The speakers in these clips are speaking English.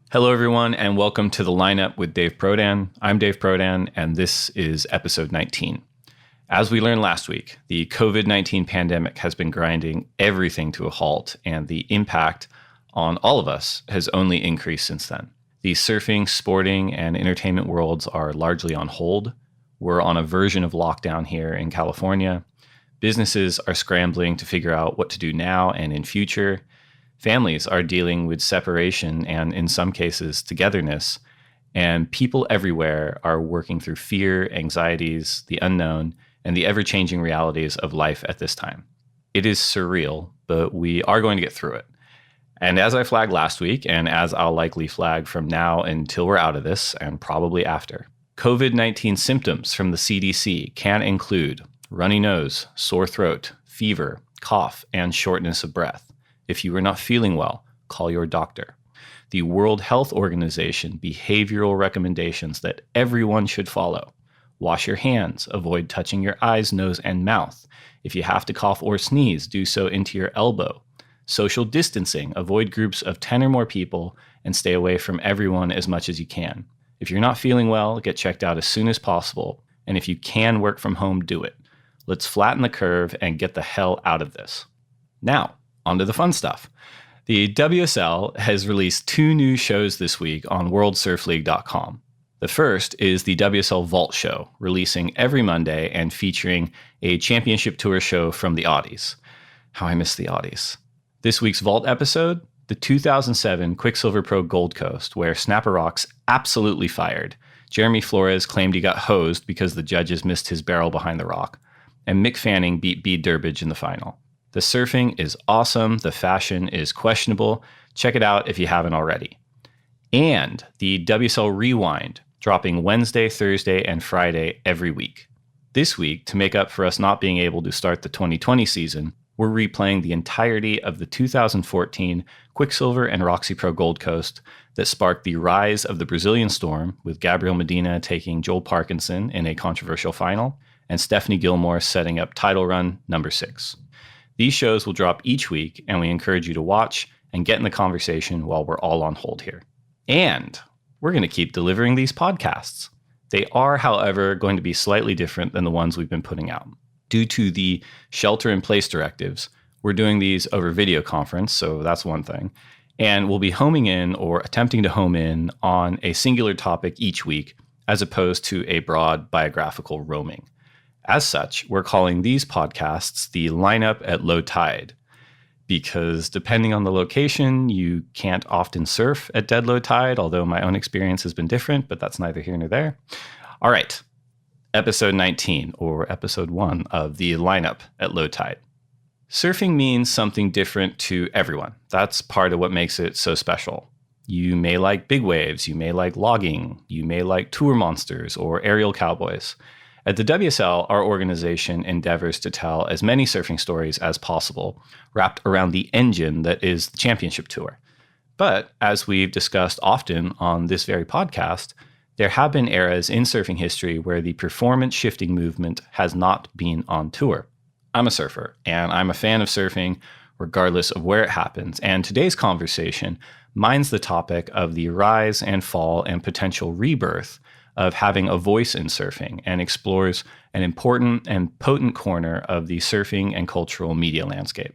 Hello, everyone, and welcome to The Lineup with Dave Prodan. I'm Dave Prodan, and this is episode 19. As we learned last week, the COVID-19 pandemic has been grinding everything to a halt, and the impact on all of us has only increased since then. The surfing, sporting, and entertainment worlds are largely on hold. We're on a version of lockdown here in California. Businesses are scrambling to figure out what to do now and in future. Families are dealing with separation and, in some cases, togetherness. And people everywhere are working through fear, anxieties, the unknown, and the ever-changing realities of life at this time. It is surreal, but we are going to get through it. And as I flagged last week, and as I'll likely flag from now until we're out of this, and probably after, COVID-19 symptoms from the CDC can include runny nose, sore throat, fever, cough, and shortness of breath. If you are not feeling well, call your doctor. The World Health Organization behavioral recommendations that everyone should follow. Wash your hands, avoid touching your eyes, nose, and mouth. If you have to cough or sneeze, do so into your elbow. Social distancing, avoid groups of 10 or more people and stay away from everyone as much as you can. If you're not feeling well, get checked out as soon as possible. And if you can work from home, do it. Let's flatten the curve and get the hell out of this. Now, on to the fun stuff. The WSL has released 2 new shows this week on WorldSurfLeague.com. The first is the WSL Vault Show, releasing every Monday and featuring a championship tour show from the Audis. How I miss the Audis. This week's Vault episode, the 2007 Quicksilver Pro Gold Coast, where Snapper Rocks absolutely fired. Jeremy Flores claimed he got hosed because the judges missed his barrel behind the rock, and Mick Fanning beat Bede Durbridge in the final. The surfing is awesome. The fashion is questionable. Check it out if you haven't already. And the WSL Rewind, dropping Wednesday, Thursday, and Friday every week. This week, to make up for us not being able to start the 2020 season, we're replaying the entirety of the 2014 Quicksilver and Roxy Pro Gold Coast that sparked the rise of the Brazilian Storm, with Gabriel Medina taking Joel Parkinson in a controversial final, and Stephanie Gilmore setting up title run number 6. These shows will drop each week, and we encourage you to watch and get in the conversation while we're all on hold here. And we're going to keep delivering these podcasts. They are, however, going to be slightly different than the ones we've been putting out. Due to the shelter-in-place directives, we're doing these over video conference, so that's one thing. And we'll be homing in or attempting to home in on a singular topic each week, as opposed to a broad biographical roaming. As such, we're calling these podcasts the Lineup at Low Tide, because depending on the location, you can't often surf at dead low tide, although my own experience has been different, but that's neither here nor there. All right, episode 19, or episode 1 of the Lineup at Low Tide. Surfing means something different to everyone. That's part of what makes it so special. You may like big waves, you may like logging, you may like tour monsters or aerial cowboys. At the WSL, our organization endeavors to tell as many surfing stories as possible, wrapped around the engine that is the championship tour. But as we've discussed often on this very podcast, there have been eras in surfing history where the performance shifting movement has not been on tour. I'm a surfer, and I'm a fan of surfing regardless of where it happens. And today's conversation mines the topic of the rise and fall and potential rebirth of having a voice in surfing, and explores an important and potent corner of the surfing and cultural media landscape.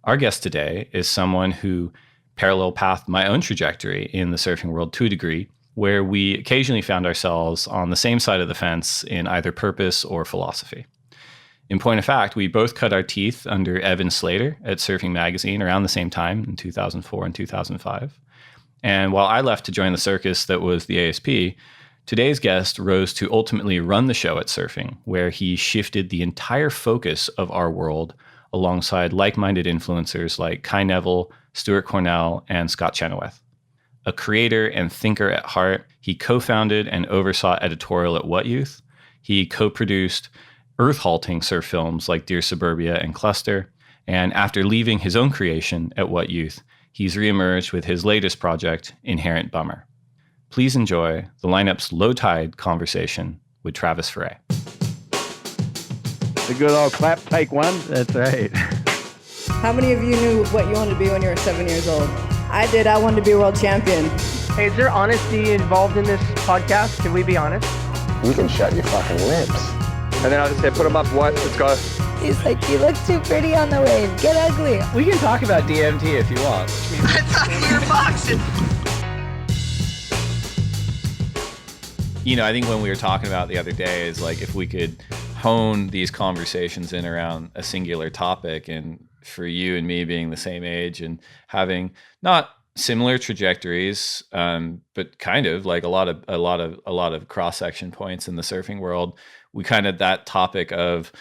Our guest today is someone who parallel pathed my own trajectory in the surfing world to a degree, where we occasionally found ourselves on the same side of the fence in either purpose or philosophy. In point of fact, we both cut our teeth under Evan Slater at Surfing Magazine around the same time in 2004 and 2005. And while I left to join the circus that was the ASP, today's guest rose to ultimately run the show at Surfing, where he shifted the entire focus of our world alongside like-minded influencers like Kai Neville, Stuart Cornell, and Scott Chenoweth. A creator and thinker at heart, he co-founded and oversaw editorial at WhatYouth. He co-produced earth-halting surf films like Dear Suburbia and Cluster, and after leaving his own creation at WhatYouth, he's reemerged with his latest project, Inherent Bummer. Please enjoy the Lineup's Low Tide conversation with Travis Ferre. The good old clap, take one. That's right. How many of you knew what you wanted to be when you were 7 years old? I did. I wanted to be a world champion. Hey, is there honesty involved in this podcast? Can we be honest? You can shut your fucking lips. And then I'll just say, put them up, what? Let's go. He's like, you look too pretty on the wave. Get ugly. We can talk about DMT if you want. I thought we were boxing. You know, I think when we were talking about the other day is like if we could hone these conversations in around a singular topic, and for you and me being the same age and having not similar trajectories, but kind of like a lot of cross section points in the surfing world, we kind of that topic of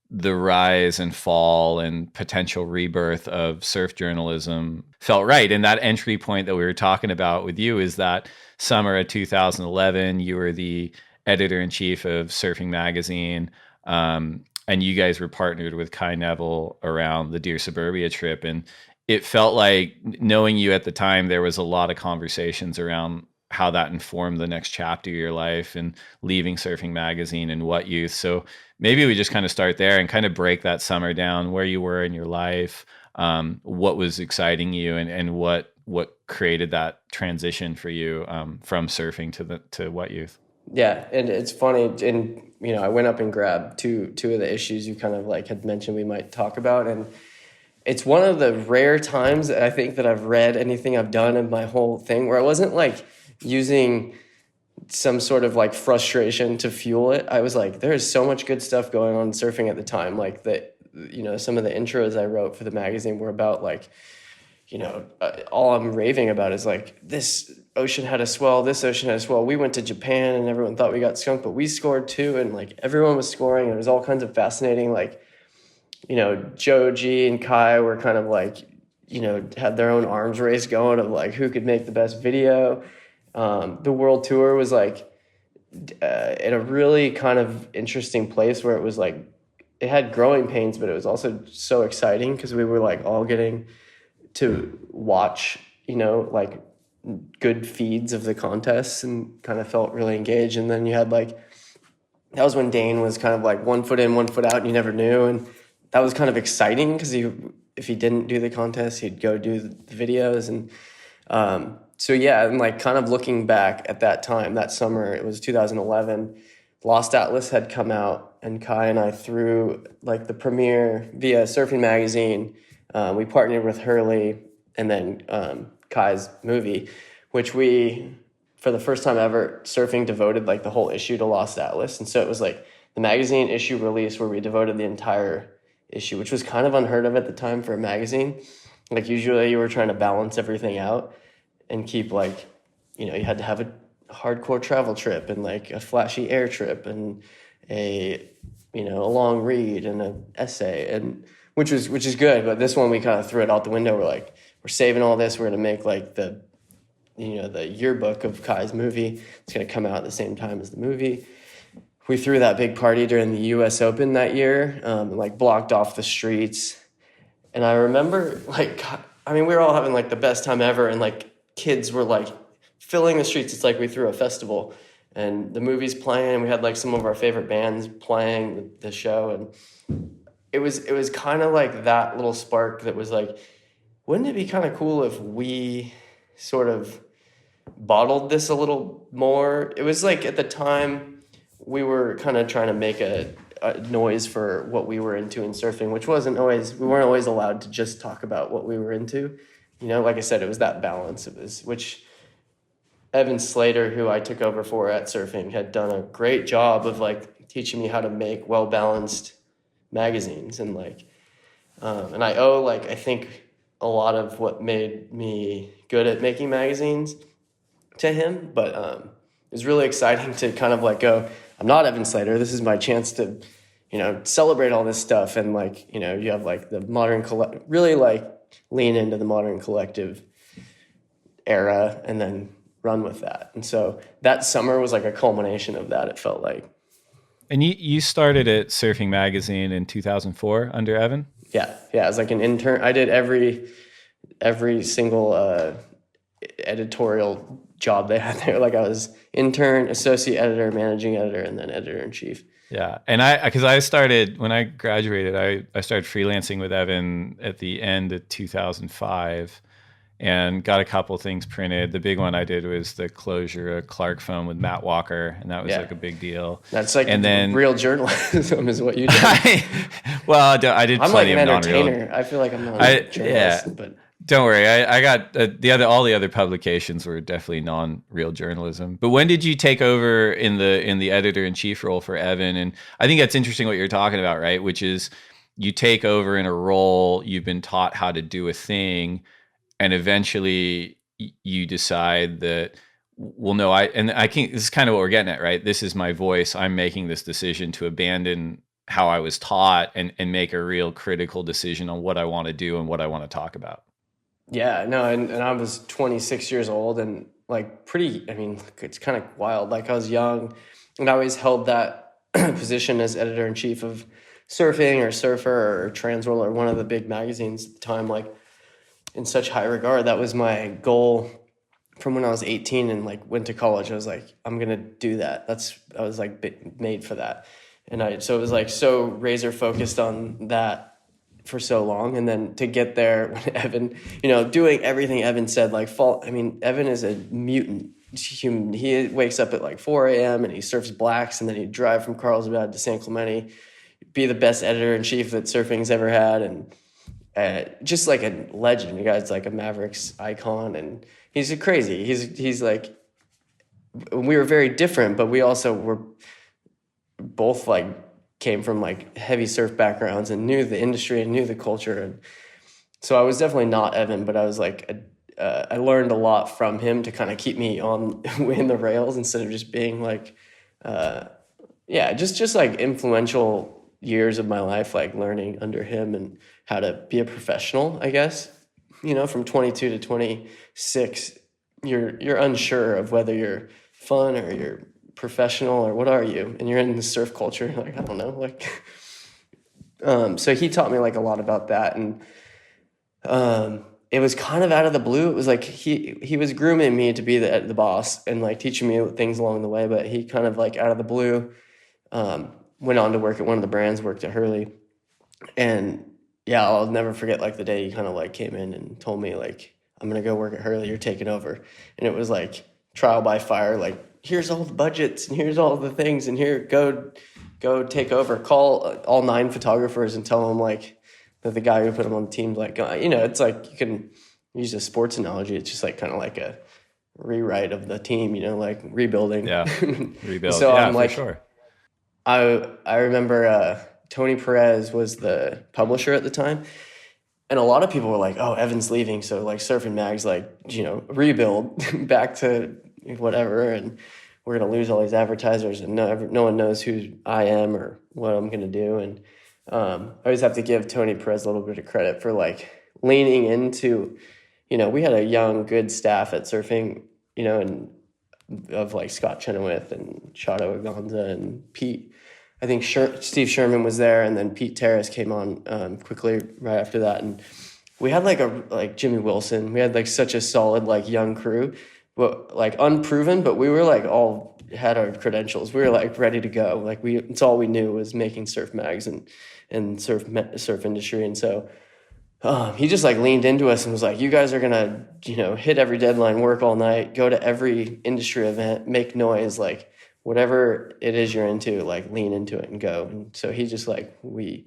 the rise and fall and potential rebirth of surf journalism felt right. And that entry point that we were talking about with you is that summer of 2011, you were the editor-in-chief of Surfing Magazine, and you guys were partnered with Kai Neville around the Dear Suburbia trip. And it felt like, knowing you at the time, there was a lot of conversations around how that informed the next chapter of your life and leaving Surfing Magazine and WhatYouth. So maybe we just kind of start there and kind of break that summer down, where you were in your life, what was exciting you, and what created that transition for you from surfing to WhatYouth. Yeah, and it's funny, and you know, I went up and grabbed two of the issues you kind of like had mentioned we might talk about, and it's one of the rare times that I think that I've read anything I've done in my whole thing where I wasn't like using some sort of like frustration to fuel it. I was like, there is so much good stuff going on in surfing at the time. Like that, you know, some of the intros I wrote for the magazine were about like, you know, all I'm raving about is like, this ocean had a swell, this ocean had a swell. We went to Japan and everyone thought we got skunked, but we scored too. And like everyone was scoring, and it was all kinds of fascinating, like, you know, Joji and Kai were kind of like, you know, had their own arms race going of like who could make the best video. The world tour was like in a really kind of interesting place where it was like, it had growing pains, but it was also so exciting because we were like all getting to watch, you know, like good feeds of the contests and kind of felt really engaged. And then you had like, that was when Dane was kind of like 1 foot in, 1 foot out, and you never knew. And that was kind of exciting because if he didn't do the contest, he'd go do the videos. And so yeah, and like kind of looking back at that time, that summer, it was 2011, Lost Atlas had come out, and Kai and I threw like the premiere via Surfing Magazine. We partnered with Hurley and then Kai's movie, which we, for the first time ever, Surfing devoted like the whole issue to Lost Atlas. And so it was like the magazine issue release where we devoted the entire issue, which was kind of unheard of at the time for a magazine. Like usually you were trying to balance everything out and keep like, you know, you had to have a hardcore travel trip and like a flashy air trip and a, you know, a long read and an essay, and which is good. But this one we kind of threw it out the window. We're like, we're saving all this. We're going to make like the, you know, the yearbook of Kai's movie. It's going to come out at the same time as the movie. We threw that big party during the US Open that year, like blocked off the streets. And I remember like, I mean, we were all having like the best time ever. And like kids were like filling the streets. It's like we threw a festival and the movie's playing, and we had like some of our favorite bands playing the show. And it was kind of like that little spark that was like, wouldn't it be kind of cool if we sort of bottled this a little more? It was like at the time we were kind of trying to make a noise for what we were into in surfing, which wasn't always, we weren't always allowed to just talk about what we were into. You know, like I said, it was that balance. It was, which Evan Slater, who I took over for at Surfing, had done a great job of like teaching me how to make well-balanced magazines. And like, and I owe like, I think a lot of what made me good at making magazines to him. But it was really exciting to kind of like go, I'm not Evan Slater. This is my chance to, you know, celebrate all this stuff. And like, you know, you have like the modern really like lean into the modern collective era and then run with that. And so that summer was like a culmination of that, it felt like. And you started at Surfing Magazine in 2004 under Evan? Yeah. I was like an intern. I did every single editorial job they had there. Like I was intern, associate editor, managing editor, and then editor-in-chief. Yeah. And because I started, when I graduated, I started freelancing with Evan at the end of 2005. and got a couple things printed. The big one I did was the closure of Clark foam with Matt Walker, and that was like a big deal. That's like and then real journalism is what you did. I did I'm plenty like an of non-real. entertainer. I feel like I'm not a journalist, but don't worry. I got all the other publications were definitely non-real journalism. But when did you take over in the editor-in-chief role for Evan? And I think that's interesting what you're talking about, right? Which is you take over in a role, you've been taught how to do a thing, and eventually you decide that, well, no, I can't. This is kind of what we're getting at, right? This is my voice. I'm making this decision to abandon how I was taught and make a real critical decision on what I want to do and what I want to talk about. Yeah, no, and I was 26 years old and like it's kind of wild. Like I was young and I always held that position as editor-in-chief of Surfing or Surfer or Transworld or one of the big magazines at the time, like in such high regard. That was my goal from when I was 18 and like went to college. I was like, I'm going to do that. I was like made for that. And so it was like so razor focused on that for so long, and then to get there when Evan, doing everything Evan said, Evan is a mutant human. He wakes up at like 4 a.m. and he surfs blacks, and then he'd drive from Carlsbad to San Clemente, be the best editor-in-chief that surfing's ever had, and just like a legend. The guy's like a Mavericks icon, and he's crazy. He's like, we were very different, but we also were both like came from like heavy surf backgrounds and knew the industry and knew the culture. And so I was definitely not Evan, but I was like, I learned a lot from him to kind of keep me on in the rails instead of just being like, just like influential years of my life, like learning under him and how to be a professional, I guess. From 22 to 26, you're unsure of whether you're fun or you're professional or what are you, and you're in the surf culture, like I don't know, like so he taught me like a lot about that. And it was kind of out of the blue. It was like he was grooming me to be the boss and like teaching me things along the way, but he kind of like out of the blue went on to work at one of the brands, worked at Hurley. And yeah, I'll never forget like the day he kind of like came in and told me like, I'm gonna go work at Hurley, you're taking over. And it was like trial by fire, like here's all the budgets and here's all the things and here, go take over. Call all 9 photographers and tell them like that the guy who put them on the team, like, it's like you can use a sports analogy. It's just like kind of like a rewrite of the team, like rebuilding. Yeah, rebuild. So yeah, I'm like, for sure. I remember Tony Perez was the publisher at the time. And a lot of people were like, oh, Evan's leaving. So like Surfing Mag's like, rebuild back to whatever. And we're going to lose all these advertisers. And no one knows who I am or what I'm going to do. And I always have to give Tony Perez a little bit of credit for like leaning into, we had a young, good staff at Surfing, and of like Scott Chenoweth and Shadow Agonza and Pete. I think Steve Sherman was there, and then Pete Terrace came on quickly right after that. And we had like Jimmy Wilson. We had like such a solid like young crew, but like unproven, but we were like all had our credentials. We were like ready to go. Like it's all we knew was making surf mags and surf industry. And so he just like leaned into us and was like, you guys are gonna hit every deadline, work all night, go to every industry event, make noise, like whatever it is you're into, like lean into it and go. And so he just like, we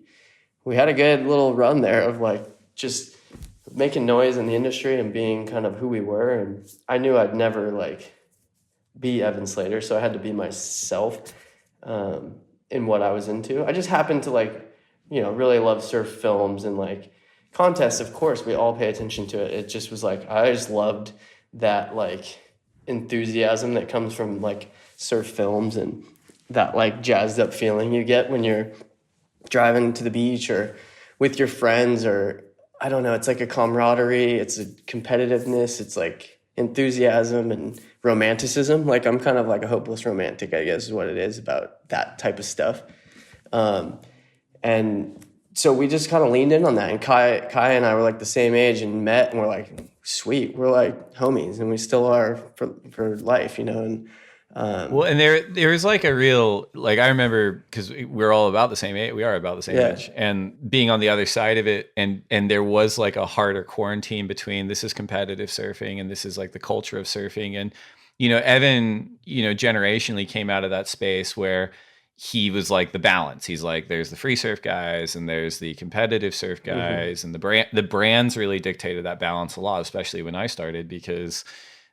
had a good little run there of like just making noise in the industry and being kind of who we were. And I knew I'd never like be Evan Slater, so I had to be myself in what I was into. I just happened to like, really love surf films and like contests. Of course, we all pay attention to it. It just was like, I just loved that like enthusiasm that comes from like surf films and that like jazzed up feeling you get when you're driving to the beach or with your friends, or I don't know, it's like a camaraderie, it's a competitiveness, it's like enthusiasm and romanticism. Like I'm kind of like a hopeless romantic, I guess is what it is about that type of stuff. And so we just kind of leaned in on that. And Kai and I were like the same age and met, and we're like, sweet, we're like homies, and we still are for life, And Well, and there's like a real, like, I remember, because we're all about the same age, we are about the same age, and being on the other side of it, and there was like a harder quarantine between this is competitive surfing and this is like the culture of surfing. And Evan, generationally came out of that space where he was like the balance. He's like, there's the free surf guys and there's the competitive surf guys, and the brands really dictated that balance a lot, especially when I started, because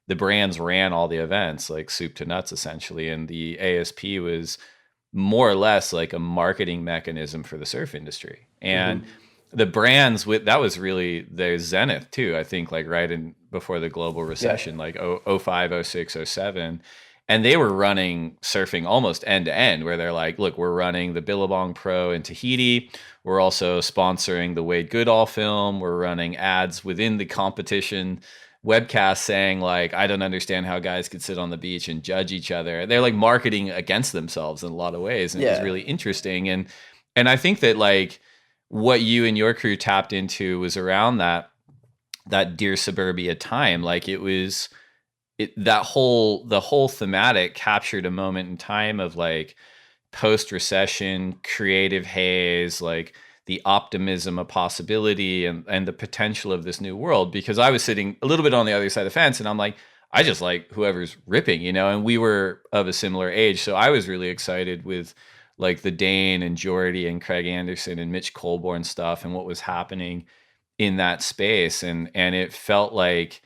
the brands ran all the events, like soup to nuts, essentially. And the ASP was more or less like a marketing mechanism for the surf industry. And the brands, that was really their zenith too, I think, like right in before the global recession, like 05, 06, 07. And they were running surfing almost end to end, where they're like, look, we're running the Billabong Pro in Tahiti. We're also sponsoring the Wade Goodall film. We're running ads within the competition webcast saying like, I don't understand how guys could sit on the beach and judge each other. They're like marketing against themselves in a lot of ways. And it was really interesting. And I think that like what you and your crew tapped into was around that Dear Suburbia time. Like the whole thematic captured a moment in time of like post-recession, creative haze, like the optimism of possibility and the potential of this new world. Because I was sitting a little bit on the other side of the fence, and I'm like, I just like whoever's ripping, and we were of a similar age. So I was really excited with like the Dane and Jordy and Craig Anderson and Mitch Colborne stuff and what was happening in that space. And it felt like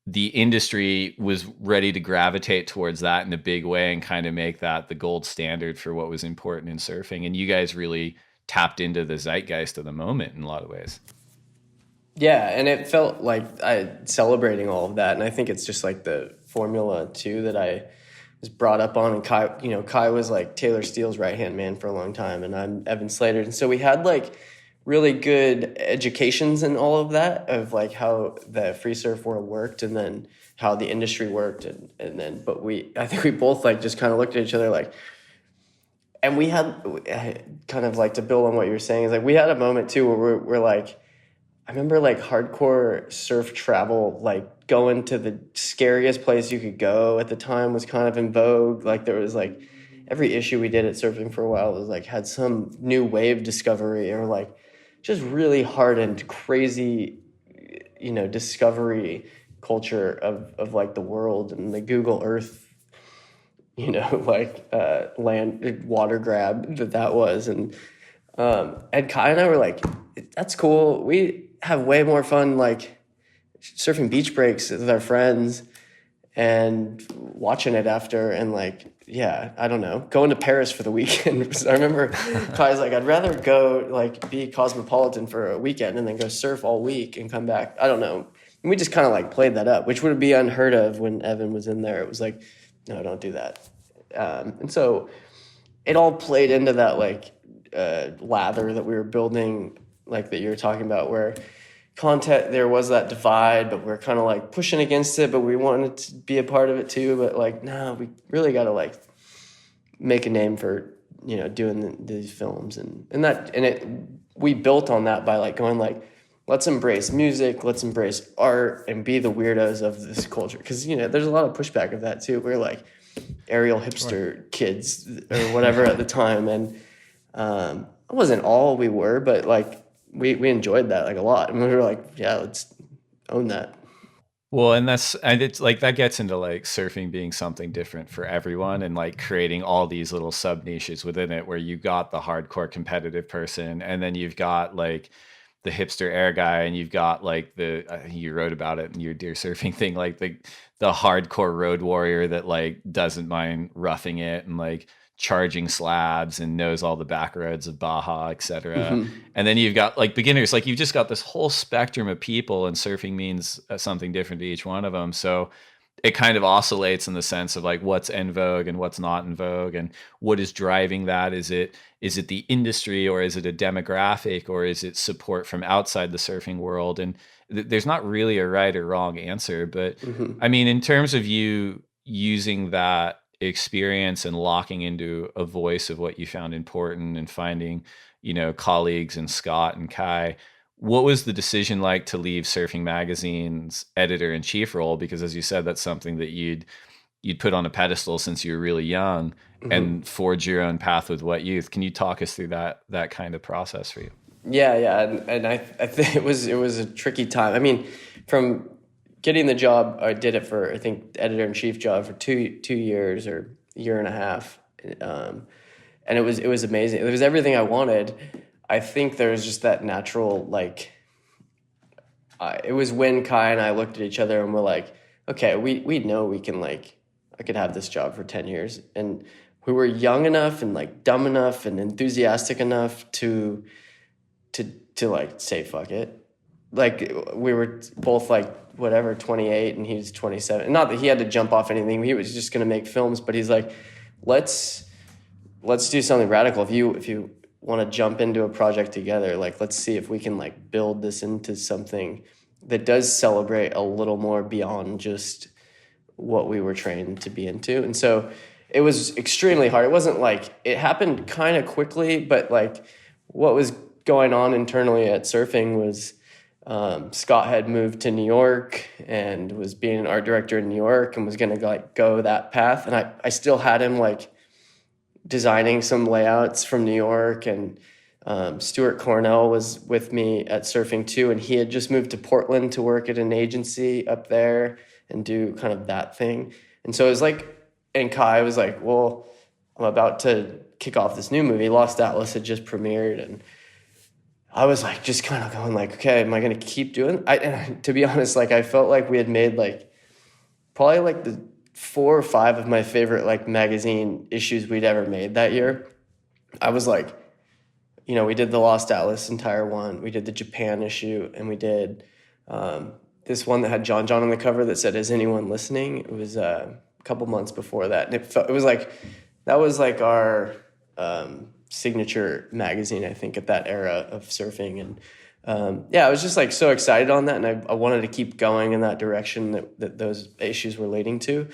the industry was ready to gravitate towards that in a big way and kind of make that the gold standard for what was important in surfing. And you guys really tapped into the zeitgeist of the moment in a lot of ways. Yeah, and it felt like I celebrating all of that, and I think it's just like the formula too that I was brought up on. And Kai was like Taylor Steele's right-hand man for a long time, and I'm Evan Slater, and so we had like really good educations in all of that, of like how the free surf world worked and then how the industry worked, and then I think we both like just kind of looked at each other like. And we had kind of like to build on what you were saying is like we had a moment too where we're like, I remember like hardcore surf travel, like going to the scariest place you could go at the time was kind of in vogue. Like there was like every issue we did at Surfing for a while was like had some new wave discovery or like just really hardened, crazy, discovery culture of like the world and the Google Earth, land water grab that was. And Kai and I were like, that's cool. We have way more fun like surfing beach breaks with our friends and watching it after, and like, yeah, I don't know, going to Paris for the weekend. I remember Kai's like, I'd rather go like be cosmopolitan for a weekend and then go surf all week and come back. I don't know. And we just kind of like played that up, which would be unheard of when Evan was in there. It was like, no, don't do that. And so it all played into that like lather that we were building, like that you were talking about, where content, there was that divide, but we're kind of like pushing against it, but we wanted to be a part of it too. But like, no, we really got to like make a name for, doing these films we built on that by like going like, let's embrace music, let's embrace art and be the weirdos of this culture. Cause there's a lot of pushback of that too. We're like aerial hipster kids or whatever at the time. And it wasn't all we were, but like, we enjoyed that like a lot, and we were like, yeah, let's own that. Well, and it's like that gets into like surfing being something different for everyone, and like creating all these little sub niches within it, where you got the hardcore competitive person, and then you've got like the hipster air guy, and you've got like you wrote about it in your Dear Surfing thing, like the hardcore road warrior that like doesn't mind roughing it and like charging slabs and knows all the back roads of Baja, etc. Mm-hmm. And then you've got like beginners, like you've just got this whole spectrum of people, and surfing means something different to each one of them. So it kind of oscillates in the sense of like what's en vogue and what's not in vogue, and what is driving that. Is it the industry, or is it a demographic, or is it support from outside the surfing world? And there's not really a right or wrong answer, but mm-hmm. I mean, in terms of you using that experience and locking into a voice of what you found important and finding, colleagues in Scott and Kai, what was the decision like to leave Surfing Magazine's editor-in-chief role? Because as you said, that's something that you'd you'd put on a pedestal since you were really young, and forge your own path with WhatYouth. Can you talk us through that kind of process for you? Yeah, and I think it was a tricky time. I mean, from getting the job, I did it for, I think, the editor-in-chief job for 2 years or a year and a half, and it was amazing. It was everything I wanted. I think there was just that natural, like, it was when Kai and I looked at each other and we're like, okay, we know we can, like, I could have this job for 10 years, and we were young enough and, like, dumb enough and enthusiastic enough to like say fuck it. Like, we were both like whatever 28 and he was 27. Not that he had to jump off anything. He was just going to make films, but he's like, let's do something radical. If you want to jump into a project together, like, let's see if we can, like, build this into something that does celebrate a little more beyond just what we were trained to be into. And so it was extremely hard. It wasn't like, it happened kind of quickly, but, like, what was going on internally at Surfing was Scott had moved to New York and was being an art director in New York and was going to, like, go that path. And I still had him, like, designing some layouts from New York, and Stuart Cornell was with me at Surfing too, and he had just moved to Portland to work at an agency up there and do kind of that thing. And so it was like, and Kai was like, well, I'm about to kick off this new movie. Lost Atlas had just premiered, and I was like, just kind of going like, okay, am I going to keep doing? To be honest, like, I felt like we had made, like, probably like the 4 or 5 of my favorite, like, magazine issues we'd ever made that year. I was like, you know, we did the Lost Atlas entire one. We did the Japan issue, and we did this one that had John on the cover that said, "Is anyone listening?" It was a couple months before that. And it was like, that was like our signature magazine, I think, at that era of Surfing. And I was just, like, so excited on that, and I wanted to keep going in that direction that those issues were leading to.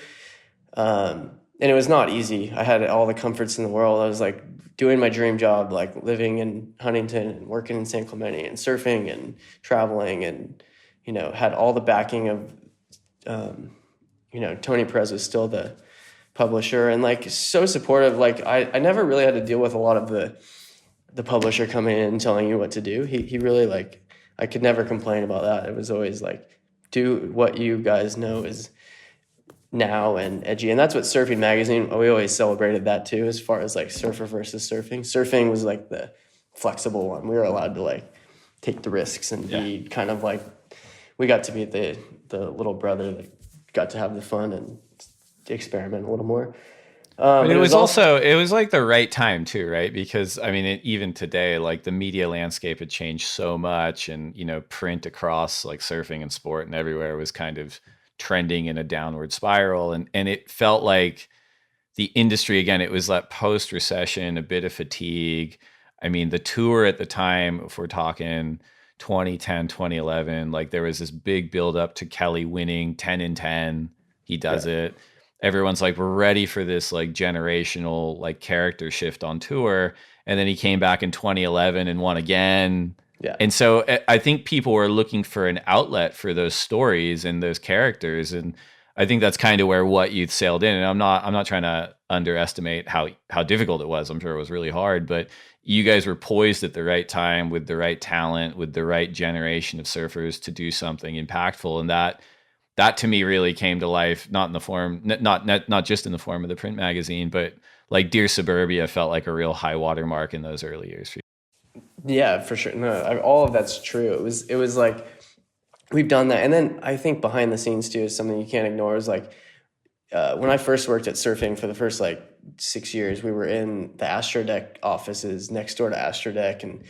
And it was not easy. I had all the comforts in the world. I was, like, doing my dream job, like, living in Huntington and working in San Clemente and surfing and traveling, and, you know, had all the backing of, you know, Tony Perez was still the publisher, and, like, so supportive. Like, I never really had to deal with a lot of the publisher coming in and telling you what to do. He really, like, I could never complain about that. It was always like, do what you guys know is now and edgy. And that's what Surfing Magazine, we always celebrated that too, as far as, like, surfer versus surfing. Surfing was, like, the flexible one. We were allowed to, like, take the risks and be kind of like, we got to be the little brother that got to have the fun and experiment a little more. But it was also, it was like the right time too, right? Because, I mean, even today, like, the media landscape had changed so much, and, you know, print across, like, surfing and sport and everywhere was kind of trending in a downward spiral. And it felt like the industry, again, it was that post-recession, a bit of fatigue. I mean, the tour at the time, if we're talking 2010, 2011, like, there was this big buildup to Kelly winning 10 in 10. He does it. Everyone's like, we're ready for this, like, generational, like, character shift on tour. And then he came back in 2011 and won again. Yeah. And so I think people were looking for an outlet for those stories and those characters. And I think that's kind of where WhatYouth sailed in. And I'm not trying to underestimate how difficult it was. I'm sure it was really hard, but you guys were poised at the right time with the right talent, with the right generation of surfers to do something impactful. And that to me really came to life, not in the form, not just in the form of the print magazine, but, like, Dear Suburbia felt like a real high watermark in those early years for you. Yeah, for sure. No, all of that's true. It was like, we've done that. And then I think behind the scenes too is something you can't ignore, is, like, when I first worked at Surfing for the first, like, 6 years, we were in the Astrodeck offices next door to Astrodeck, and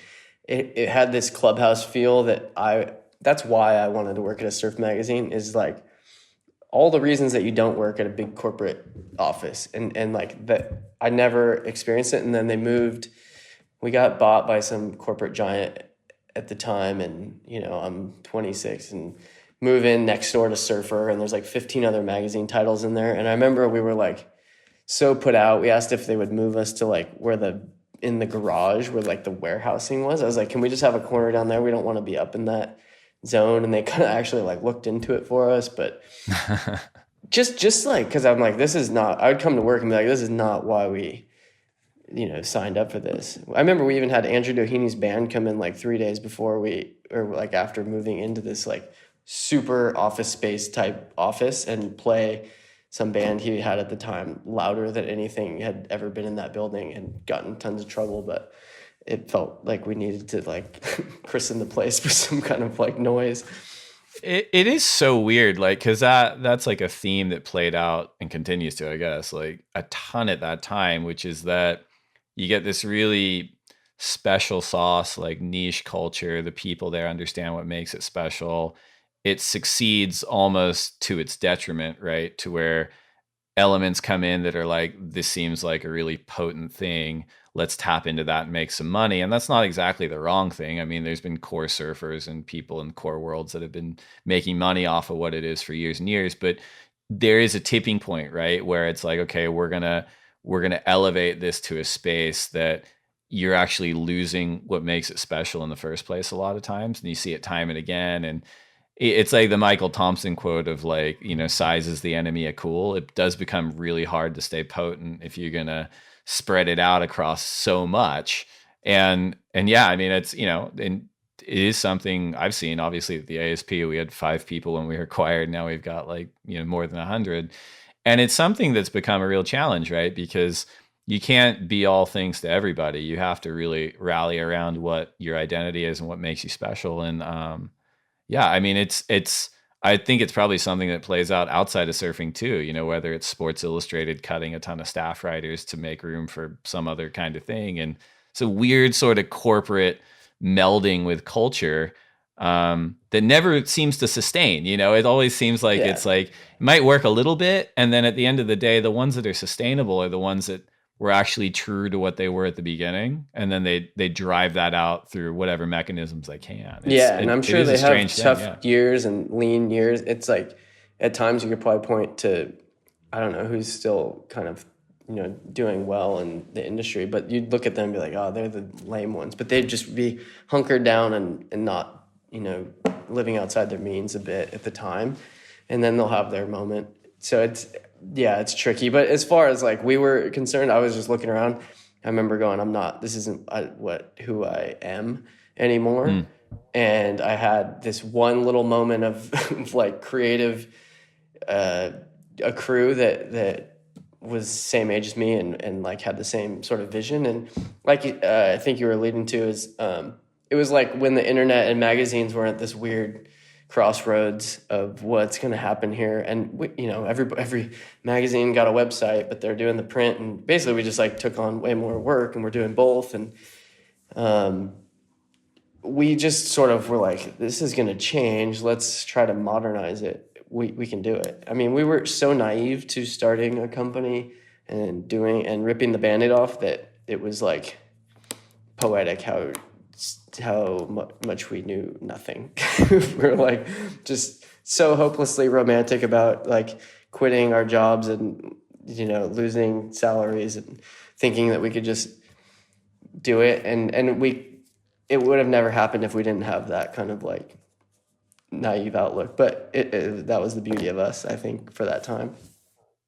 it had this clubhouse feel that's why I wanted to work at a surf magazine, is, like, all the reasons that you don't work at a big corporate office, and like, that I never experienced it. And then we got bought by some corporate giant at the time, and, you know, I'm 26 and move in next door to Surfer, and there's, like, 15 other magazine titles in there. And I remember we were, like, so put out. We asked if they would move us to, like, in the garage where, like, the warehousing was. I was like, can we just have a corner down there? We don't want to be up in that zone. And they kind of actually, like, looked into it for us, but just like, because I'm like, this is not, I would come to work and be like, this is not why we, signed up for this. I remember we even had Andrew Doheny band come in like 3 days before or like after moving into this like super office space type office, and play some band he had at the time louder than anything had ever been in that building, and got in tons of trouble. But it felt like we needed to like christen the place with some kind of like noise. It is so weird, like, because that's like a theme that played out and continues to, I guess, like a ton at that time, which is that you get this really special sauce, like niche culture. The people there understand what makes it special. It succeeds almost to its detriment, right? To where elements come in that are like, this seems like a really potent thing. Let's tap into that and make some money. And that's not exactly the wrong thing. I mean, there's been core surfers and people in core worlds that have been making money off of what it is for years and years. But there is a tipping point, right? Where it's like, okay, we're gonna elevate this to a space that you're actually losing what makes it special in the first place a lot of times. And you see it time and again. And it's like the Michael Thompson quote of like, size is the enemy of cool. It does become really hard to stay potent if you're going to spread it out across so much. And yeah, I mean, it's, and it is something I've seen. Obviously at the ASP, we had 5 people when we were acquired. Now we've got like, more than 100. And it's something that's become a real challenge, right? Because you can't be all things to everybody. You have to really rally around what your identity is and what makes you special. And, yeah, I mean, I think it's probably something that plays out outside of surfing too, whether it's Sports Illustrated cutting a ton of staff writers to make room for some other kind of thing. And it's a weird sort of corporate melding with culture that never seems to sustain. It always seems like it's like, it might work a little bit. And then at the end of the day, the ones that are sustainable are the ones that were actually true to what they were at the beginning, and then they drive that out through whatever mechanisms they can. And I'm sure they have tough years and lean years. It's like at times you could probably point to, I don't know who's still kind of doing well in the industry, but you'd look at them and be like, oh, they're the lame ones, but they'd just be hunkered down and not living outside their means a bit at the time, and then they'll have their moment. So it's tricky. But as far as like we were concerned, I was just looking around. I remember going, this isn't who I am anymore. And I had this one little moment of like creative, a crew that was same age as me and like had the same sort of vision. And like I think you were alluding to is it was like when the internet and magazines were at this weird crossroads of what's going to happen here. And every magazine got a website, but they're doing the print, and basically we just like took on way more work, and we're doing both. And we just sort of were like, this is going to change. Let's try to modernize it. We can do it. I mean, we were so naive to starting a company and ripping the Band-Aid off that it was like poetic how much we knew nothing. We're like just so hopelessly romantic about like quitting our jobs and losing salaries and thinking that we could just do it, and it would have never happened if we didn't have that kind of like naive outlook. But that was the beauty of us, I think, for that time.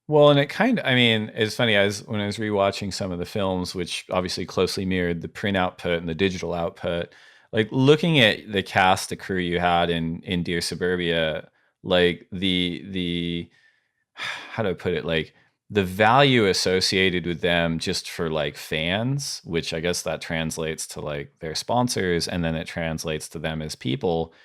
Well, and it's funny, when I was rewatching some of the films, which obviously closely mirrored the print output and the digital output, like looking at the cast, the crew you had in Dear Suburbia, like the how do I put it, like the value associated with them just for like fans, which I guess that translates to like their sponsors, and then it translates to them as people,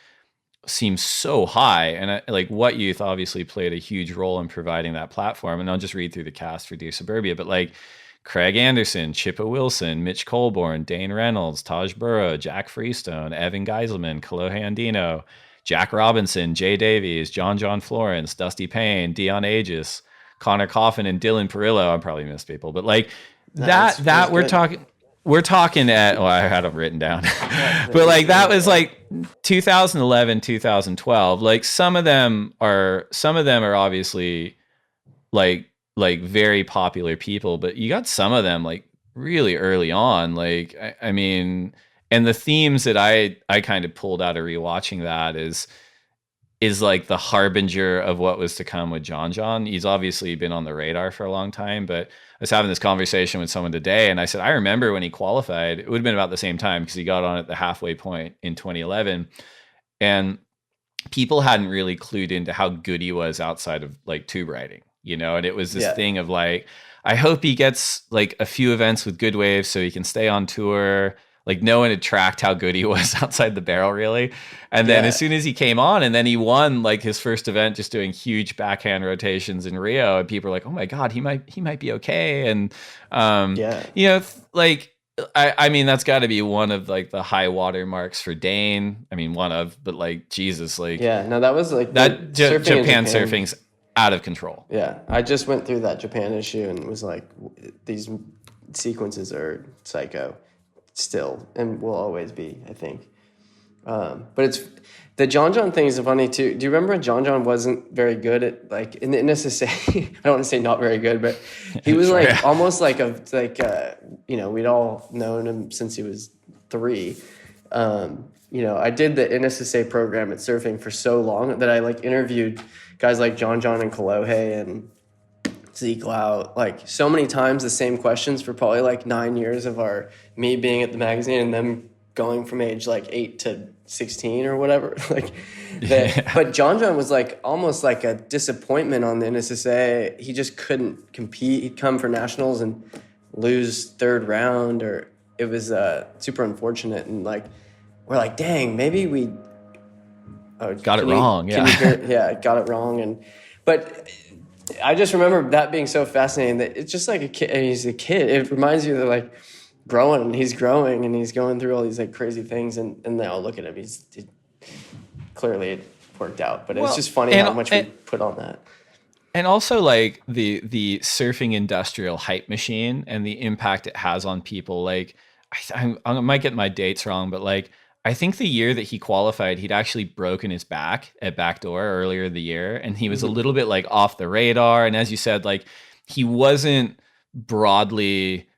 seems so high. And like WhatYouth obviously played a huge role in providing that platform. And I'll just read through the cast for Dear Suburbia, but like Craig Anderson, Chippa Wilson, Mitch Colborn, Dane Reynolds, Taj Burrow, Jack Freestone, Evan Geiselman, Kalohe Andino, Jack Robinson, Jay Davies, John Florence, Dusty Payne, Dion Aegis, Connor Coffin, and Dylan Perillo. I probably missed people, but like that we're talking at, I had them written down, but like that was like 2011, 2012. Like some of them are obviously like very popular people, but you got some of them like really early on. Like, I mean, and the themes that I kind of pulled out of rewatching that is is like the harbinger of what was to come with John. He's obviously been on the radar for a long time, but I was having this conversation with someone today, and I said, I remember when he qualified, it would have been about the same time because he got on at the halfway point in 2011. And people hadn't really clued into how good he was outside of like tube riding, and it was this thing of like, I hope he gets like a few events with good waves so he can stay on tour. Like no one had tracked how good he was outside the barrel really. And then as soon as he came on and then he won like his first event, just doing huge backhand rotations in Rio, and people were like, oh my God, he might be okay. And, like, I mean, that's got to be one of like the high water marks for Dane. I mean, but like, Jesus, like, that was like that Japan surfing's out of control. Yeah. I just went through that Japan issue and was like, these sequences are psycho still, and will always be, I think. But it's the John thing is funny too. Do you remember John wasn't very good at like in the NSSA? I don't want to say not very good, but he was like almost like we'd all known him since he was 3. I did the NSSA program at surfing for so long that I like interviewed guys like John and Kolohe and Zeke Lau, like so many times the same questions for probably like 9 years of me being at the magazine and them going from age like 8 to 16 or whatever. But John was like almost like a disappointment on the NSSA. He just couldn't compete. He'd come for nationals and lose 3rd round, or it was super unfortunate. And like we're like, dang, maybe we got it wrong. Got it wrong. But I just remember that being so fascinating that it's just like a kid. He's a kid. It reminds you that like he's growing and he's going through all these like crazy things, and they all look at him. Clearly it worked out, but it's just funny how much we put on that. And also like the surfing industrial hype machine and the impact it has on people. Like I might get my dates wrong, but like I think the year that he qualified, he'd actually broken his back at backdoor earlier in the year. And he was a little bit like off the radar. And as you said, like he wasn't broadly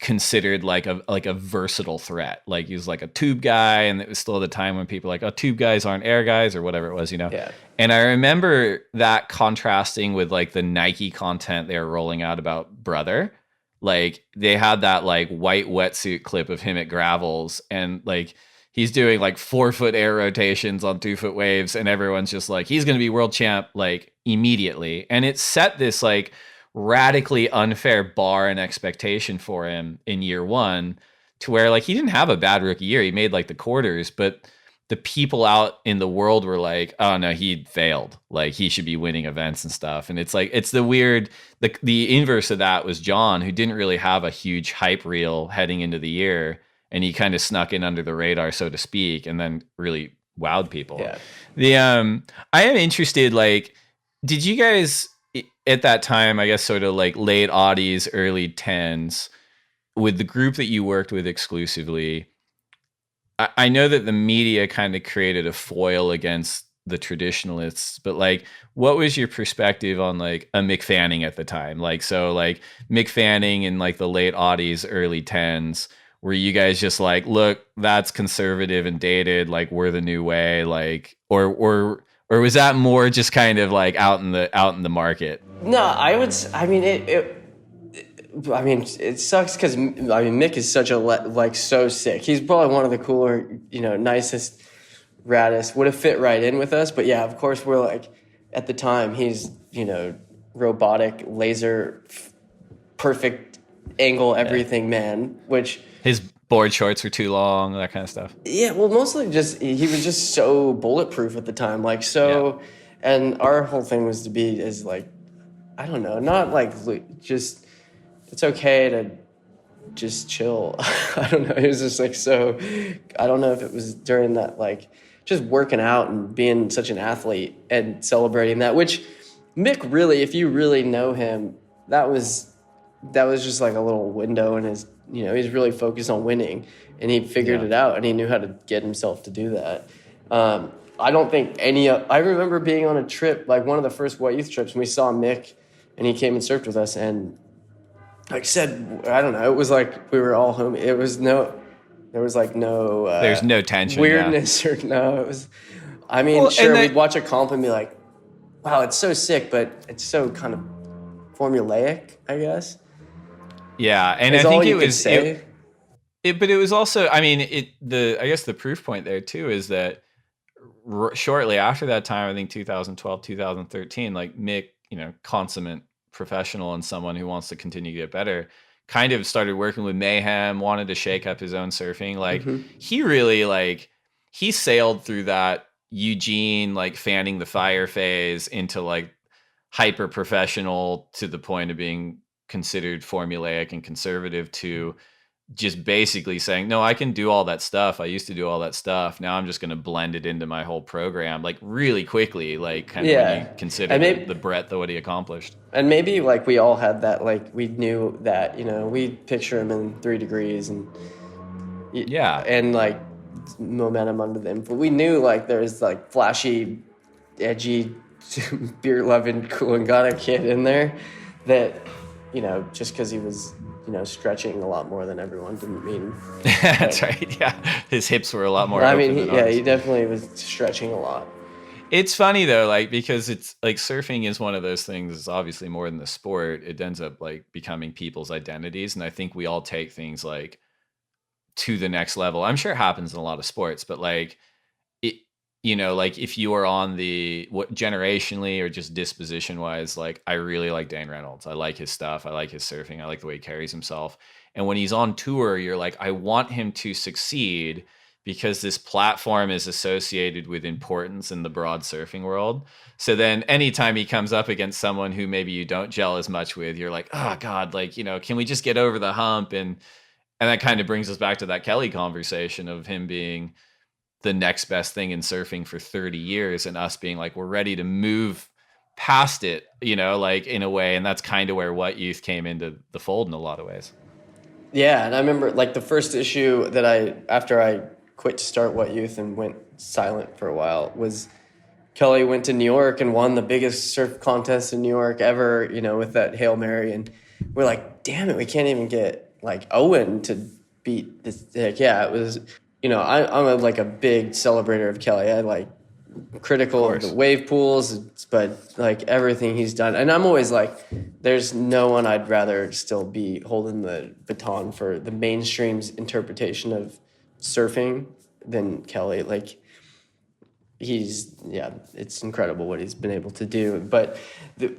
considered like a versatile threat. Like he was like a tube guy. And it was still the time when people were like, oh, tube guys aren't air guys or whatever it was, Yeah. And I remember that contrasting with like the Nike content they were rolling out about Brother. Like they had that like white wetsuit clip of him at Gravels, and like he's doing like 4-foot air rotations on 2-foot waves, and everyone's just like, he's going to be world champ like immediately. And it set this like radically unfair bar and expectation for him in year 1, to where like he didn't have a bad rookie year. He made like the quarters, but the people out in the world were like, oh no, he failed. Like he should be winning events and stuff. And it's like, it's the weird, the inverse of that was John, who didn't really have a huge hype reel heading into the year. And he kind of snuck in under the radar, so to speak, and then really wowed people. Yeah. I am interested, like, did you guys at that time, I guess sort of like late aughties, early 10s, with the group that you worked with exclusively, I know that the media kind of created a foil against the traditionalists, but like, what was your perspective on like a Mick Fanning at the time? Like, so like Mick Fanning in like the late aughties, early 10s, were you guys just like, look, that's conservative and dated, like we're the new way, like, or was that more just kind of like out in the market? No, it sucks because Mick is such a so sick. He's probably one of the cooler, nicest, raddest. Would have fit right in with us, but yeah, of course we're like, at the time he's robotic, laser, perfect angle, everything man, which. His board shorts were too long, that kind of stuff. Yeah, well, mostly just he was just so bulletproof at the time, like so. Yeah. And our whole thing was to be as like, I don't know, not like just it's okay to just chill. I don't know. It was just like so. I don't know if it was during that like just working out and being such an athlete and celebrating that. Which Mick really, if you really know him, that was just like a little window in his. He's really focused on winning, and he figured it out, and he knew how to get himself to do that. I don't think I remember being on a trip, like one of the first WhatYouth trips, and we saw Mick, and he came and surfed with us, and like said, I don't know, it was like we were all home. There was no there's no tension, weirdness or no. It was. I mean, Well, sure, and we'd watch a comp and be like, wow, it's so sick, but it's so kind of formulaic, I guess. Yeah, and Is I think all you it could was say. but it was also, I mean, I guess the proof point there too is that shortly after that time, I think 2012, 2013, like Mick, consummate professional and someone who wants to continue to get better, kind of started working with Mayhem, wanted to shake up his own surfing. Like he really he sailed through that Eugene like fanning the fire phase into like hyper professional to the point of being considered formulaic and conservative to just basically saying, no, I can do all that stuff. I used to do all that stuff. Now I'm just going to blend it into my whole program, like really quickly, like kind of when you consider the breadth of what he accomplished. And maybe like we all had that, like we knew that, we picture him in 3 degrees and and like momentum under the influence. We knew like there was like flashy, edgy, beer loving, cool and got a kid in there that, just because he was stretching a lot more than everyone didn't mean. That's right. Yeah. His hips were a lot more. I mean, he definitely was stretching a lot. It's funny though, like, because it's like surfing is one of those things. It's obviously more than the sport. It ends up like becoming people's identities. And I think we all take things like to the next level. I'm sure it happens in a lot of sports, but like it, like if you are on what generationally or just disposition wise, like I really like Dane Reynolds. I like his stuff. I like his surfing. I like the way he carries himself. And when he's on tour, you're like, I want him to succeed because this platform is associated with importance in the broad surfing world. So then anytime he comes up against someone who maybe you don't gel as much with, you're like, oh God, like, can we just get over the hump? And that kind of brings us back to that Kelly conversation of him being the next best thing in surfing for 30 years and us being like, we're ready to move past it, like in a way. And that's kind of where WhatYouth came into the fold in a lot of ways. Yeah. And I remember like the first issue that after I quit to start WhatYouth and went silent for a while was Kelly went to New York and won the biggest surf contest in New York ever, with that Hail Mary. And we're like, damn it, we can't even get like Owen to beat this. Like, yeah, it was, I'm a big celebrator of Kelly. I like critical of the wave pools, but like everything he's done. And I'm always like, there's no one I'd rather still be holding the baton for the mainstream's interpretation of surfing than Kelly. Like it's incredible what he's been able to do. But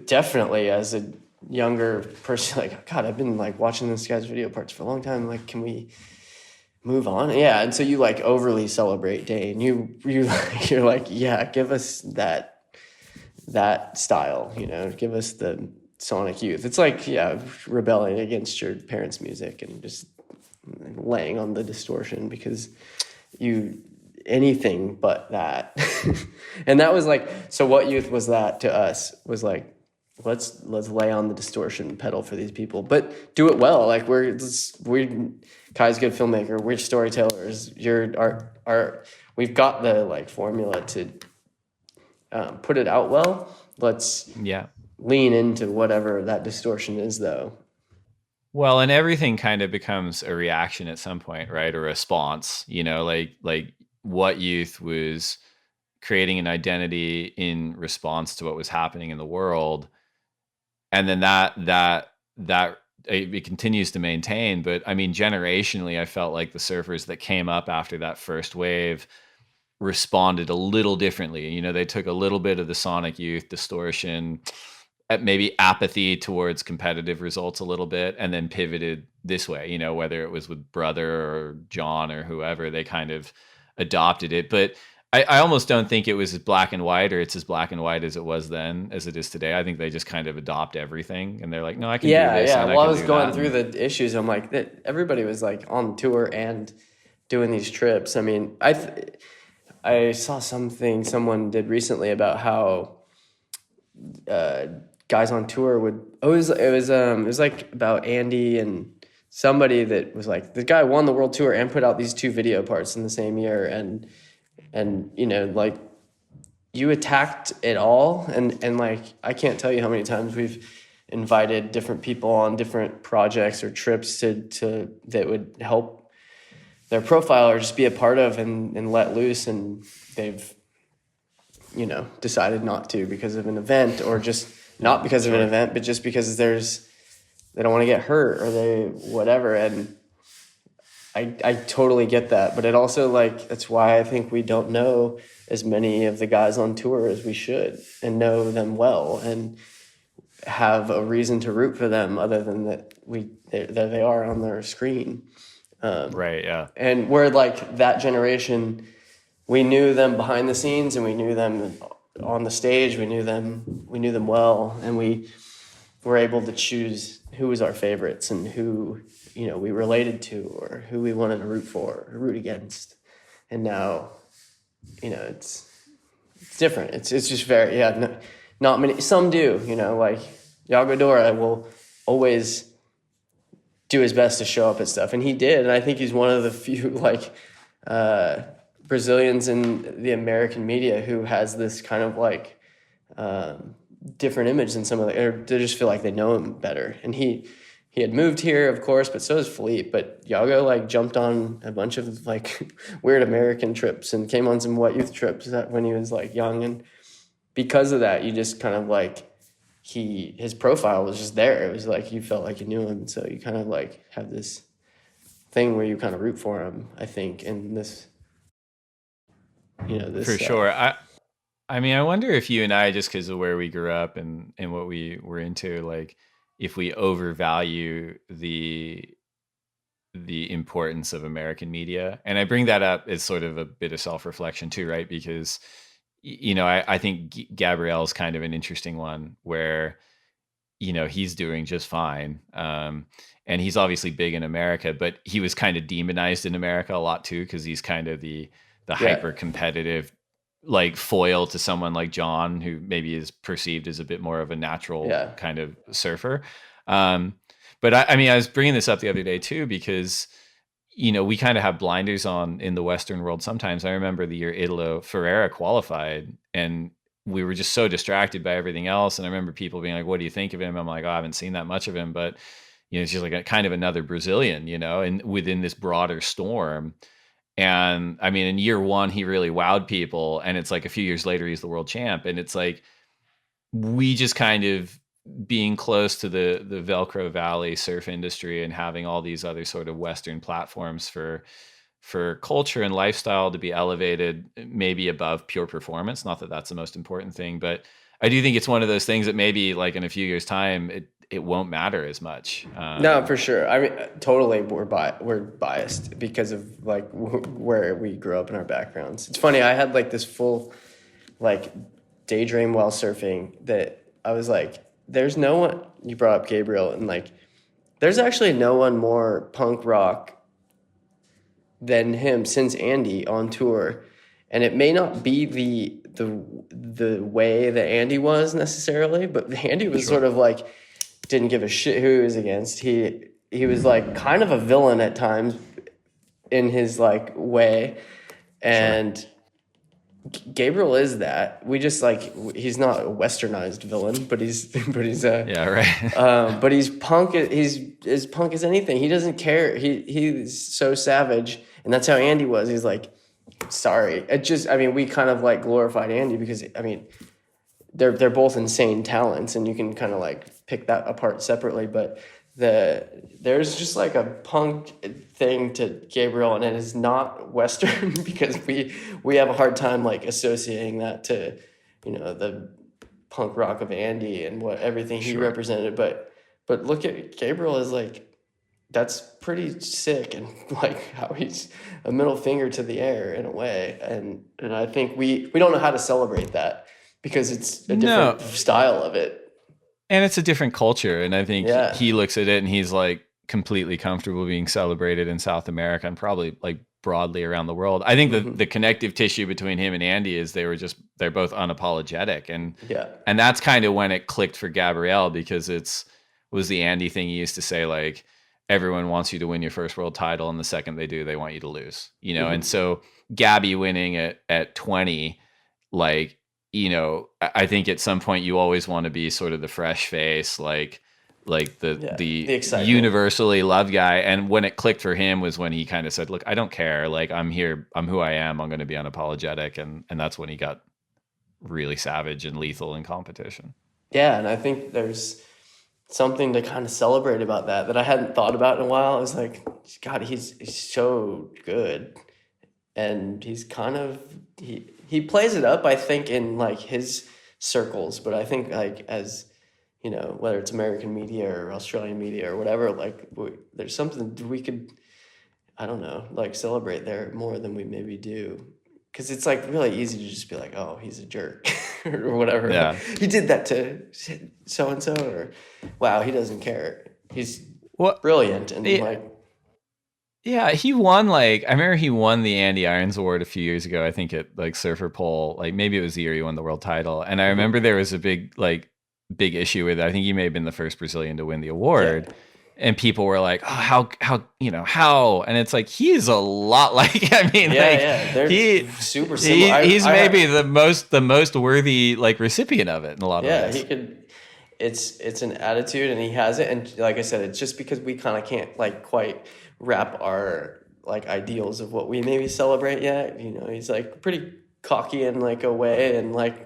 definitely as a younger person, like, God, I've been like watching this guy's video parts for a long time. Like, can we move on? Yeah. And so you like overly celebrate Dane. You're like, yeah, give us that style, give us the Sonic Youth. It's like, rebelling against your parents' music and just laying on the distortion because anything but that. And that was like, so WhatYouth was that to us was like, let's lay on the distortion pedal for these people, but do it well. Like Kai's a good filmmaker. We're storytellers. We've got the like formula to put it out well. Let's lean into whatever that distortion is though. Well, and everything kind of becomes a reaction at some point, right? Or a response, like WhatYouth was creating an identity in response to what was happening in the world. And then that it continues to maintain. But I mean, generationally, I felt like the surfers that came up after that first wave responded a little differently. They took a little bit of the Sonic Youth distortion, maybe apathy towards competitive results a little bit, and then pivoted this way, whether it was with Brother or John or whoever, they kind of adopted it. But I almost don't think it was as black and white, or it's as black and white as it was then as it is today. I think they just kind of adopt everything, and they're like, no, I can do this. Yeah. And well, I was going through the issues. I'm like, everybody was like on tour and doing these trips. I mean, I saw something someone did recently about how guys on tour would. It was like about Andy and somebody that was like, the guy won the world tour and put out these 2 video parts in the same year, and like you attacked it all. And like, I can't tell you how many times we've invited different people on different projects or trips to that would help their profile or just be a part of and let loose. And they've decided not to because of an event, or just not because of an event, but just because they don't want to get hurt or they whatever. And I totally get that, but it also that's why I think we don't know as many of the guys on tour as we should, and know them well and have a reason to root for them other than that they are on their screen. Right. Yeah. And we're that generation. We knew them behind the scenes, and we knew them on the stage. We knew them well, and we were able to choose who was our favorites and who we related to, or who we wanted to root for or root against. And now, it's different. It's just very not many. Some do, Yago Dora will always do his best to show up at stuff, and he did. And I think he's one of the few Brazilians in the American media who has this kind of different image than some of or they just feel like they know him better. And he had moved here, of course, but so is Philippe. But Yago jumped on a bunch of weird American trips and came on some WhatYouth trips when he was young, and because of that, you just kind of his profile was just there. It was you felt like you knew him, so you kind of have this thing where you kind of root for him, I think, in this. This, for sure. I mean, I wonder if you and I, just because of where we grew up and what we were into, if we overvalue the importance of American media. And I bring that up as sort of a bit of self-reflection too, right? Because, I think Gabriel's kind of an interesting one where, he's doing just fine. And he's obviously big in America, but he was kind of demonized in America a lot too, because he's kind of the hyper competitive foil to someone like John, who maybe is perceived as a bit more of a natural kind of surfer. But I mean, I was bringing this up the other day too, because, we kind of have blinders on in the Western world sometimes. I remember the year Ferre qualified, and we were just so distracted by everything else. And I remember people being like, what do you think of him? I'm like, oh, I haven't seen that much of him, but it's just a kind of another Brazilian, and within this broader storm. And I mean, in year one, he really wowed people. And it's a few years later, he's the world champ. And it's we just kind of being close to the Velcro Valley surf industry and having all these other sort of Western platforms for culture and lifestyle to be elevated, maybe above pure performance. Not that that's the most important thing, but I do think it's one of those things that maybe in a few years' time, it won't matter as much. No, for sure. I mean, totally, we're biased because of where we grew up in our backgrounds. It's funny. I had this full daydream while surfing that I was there's no one. You brought up Gabriel, and there's actually no one more punk rock than him since Andy on tour. And it may not be the way that Andy was necessarily, but Andy was sort of didn't give a shit who he was against. He was kind of a villain at times in his way, and Gabriel is that. We just he's not a westernized villain, but he's but he's punk. He's as punk as anything. He doesn't care. He's so savage, and that's how Andy was. He's sorry. We kind of glorified Andy because they're both insane talents, and you can kind of pick that apart separately. But there's just a punk thing to Gabriel, and it is not Western because we have a hard time associating that to the punk rock of Andy and what everything he represented. But look at Gabriel as that's pretty sick, and how he's a middle finger to the air in a way, and I think we don't know how to celebrate that because it's a different style of it. And it's a different culture. And I think he looks at it and he's completely comfortable being celebrated in South America and probably broadly around the world. I think the connective tissue between him and Andy is they're both unapologetic. And that's kind of when it clicked for Gabriel, because was the Andy thing he used to say, everyone wants you to win your first world title, and the second they do, they want you to lose, And so Gabby winning at 20, I think at some point you always want to be sort of the fresh face, the universally loved guy. And when it clicked for him was when he kind of said, look, I don't care. I'm here. I'm who I am. I'm going to be unapologetic. And that's when he got really savage and lethal in competition. Yeah, and I think there's something to kind of celebrate about that I hadn't thought about in a while. I was like, God, he's so good, and he's kind of he plays it up, I think, in like his circles, but I think like as you know, whether it's American media or Australian media or whatever, like there's something we could, I don't know, like celebrate there more than we maybe do. Because it's like really easy to just be like, oh, he's a jerk or whatever. Yeah. He did that to so-and-so, or wow, he doesn't care. He's brilliant. And yeah, he won I remember he won the Andy Irons Award a few years ago, I think at like Surfer Pole, like maybe it was the year he won the world title. And I remember there was a big issue with it. I think he may have been the first Brazilian to win the award. Yeah. And people were like, oh, how? And it's like, he is a lot like, they're super similar. He's maybe the most worthy like recipient of it in a lot of ways. Yeah, he could, it's an attitude and he has it. And like I said, it's just because we kind of can't like quite wrap our like ideals of what we maybe celebrate yet. You know, he's like pretty cocky in like a way and like,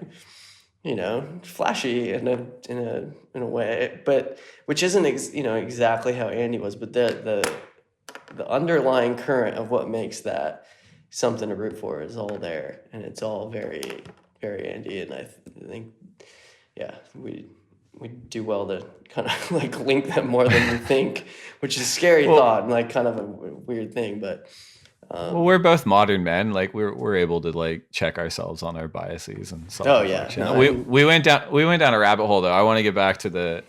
you know, flashy in a way, but which isn't exactly how Andy was, but the underlying current of what makes that something to root for is all there, and it's all very, very Andy. And I think, yeah, we do well to kind of like link them more than we think, which is a scary thought and like kind of a weird thing, but. Well, we're both modern men. Like we're able to like check ourselves on our biases and stuff. Oh yeah, no, we went down a rabbit hole though. I want to get back to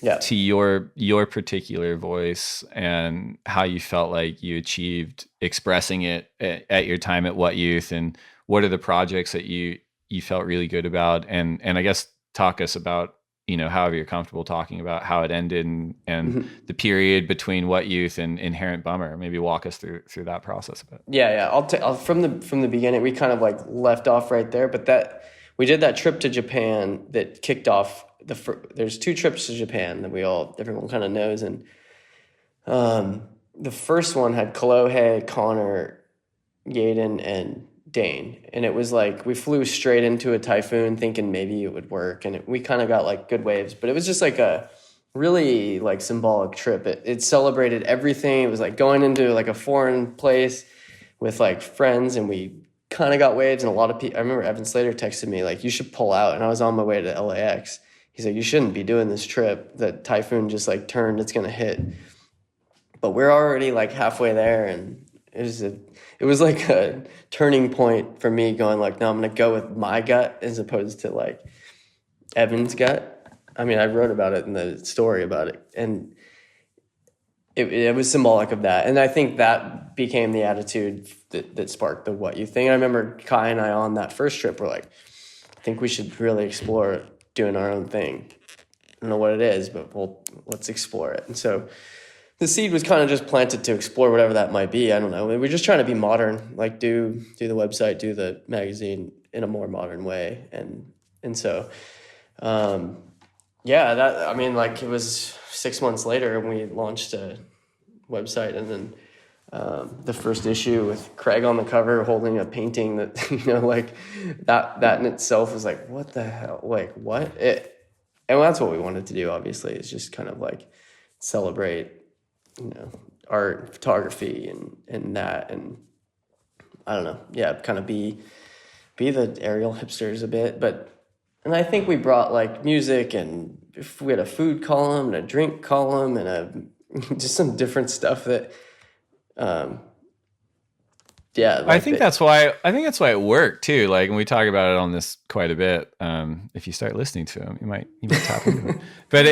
to your particular voice and how you felt like you achieved expressing it at your time at WhatYouth, and what are the projects that you felt really good about, and I guess talk us about, you know, however you're comfortable talking about how it ended and the period between WhatYouth and Inherent Bummer. Maybe walk us through that process a bit. Yeah. I'll from the beginning. We kind of like left off right there, but that we did that trip to Japan that kicked off there's 2 trips to Japan that everyone kind of knows, and the first one had Kolohe, Connor, Yaden, and Dane, and it was like we flew straight into a typhoon thinking maybe it would work, and we kind of got like good waves, but it was just like a really like symbolic trip. It celebrated everything. It was like going into like a foreign place with like friends, and we kind of got waves, and a lot of people. I remember Evan Slater texted me like, you should pull out, and I was on my way to LAX. He's like, you shouldn't be doing this trip. The typhoon just like turned, it's gonna hit, but we're already like halfway there, and it was like a turning point for me, going like, no, I'm going to go with my gut as opposed to like Evan's gut. I mean, I wrote about it in the story about it, and it was symbolic of that. And I think that became the attitude that sparked the WhatYouth thing. I remember Kai and I on that first trip were like, I think we should really explore doing our own thing. I don't know what it is, but let's explore it. And so the seed was kind of just planted to explore whatever that might be. I don't know. We're just trying to be modern, like do the website, do the magazine in a more modern way. And so, that, I mean, like it was 6 months later and we launched a website, and then the first issue with Craig on the cover holding a painting that, you know, like that in itself was like, what the hell? Like what? And that's what we wanted to do, obviously, is just kind of like celebrate, you know, art, photography, and that, and I don't know, kind of be the aerial hipsters a bit, and I think we brought like music, and if we had a food column and a drink column and just some different stuff that, I think that's why it worked too. Like, and we talk about it on this quite a bit. If you start listening to him, you might tap into it. But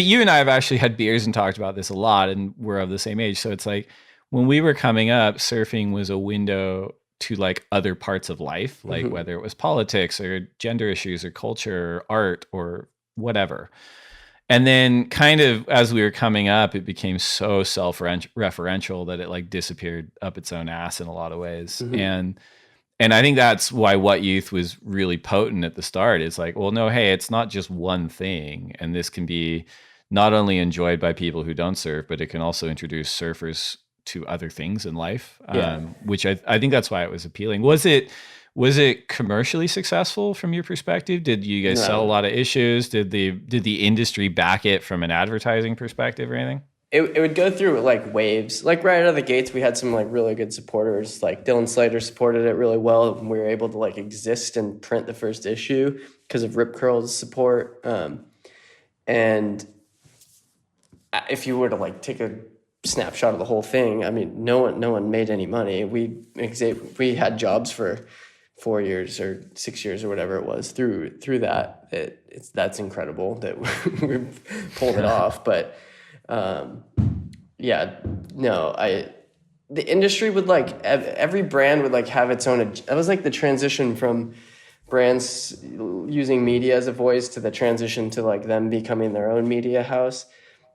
you and I have actually had beers and talked about this a lot, and we're of the same age. So it's like when we were coming up, surfing was a window to like other parts of life, like whether it was politics or gender issues or culture or art or whatever. And then kind of as we were coming up, it became so self-referential that it like disappeared up its own ass in a lot of ways. And I think that's why WhatYouth was really potent at the start. It's like, well, no, hey, it's not just one thing. And this can be not only enjoyed by people who don't surf, but it can also introduce surfers to other things in life, which I think that's why it was appealing. Was it Was it commercially successful from your perspective? Did you guys sell a lot of issues? Did the industry back it from an advertising perspective or anything? It would go through like waves. Like right out of the gates, we had some like really good supporters. Like Dylan Slater supported it really well, and we were able to like exist and print the first issue because of Rip Curl's support. And if you were to like take a snapshot of the whole thing, I mean, no one made any money. We had jobs for 4 years or 6 years or whatever it was through that. That's incredible that we pulled it off. But the industry would like every brand would like have its own. That was like the transition from brands using media as a voice to the transition to like them becoming their own media house.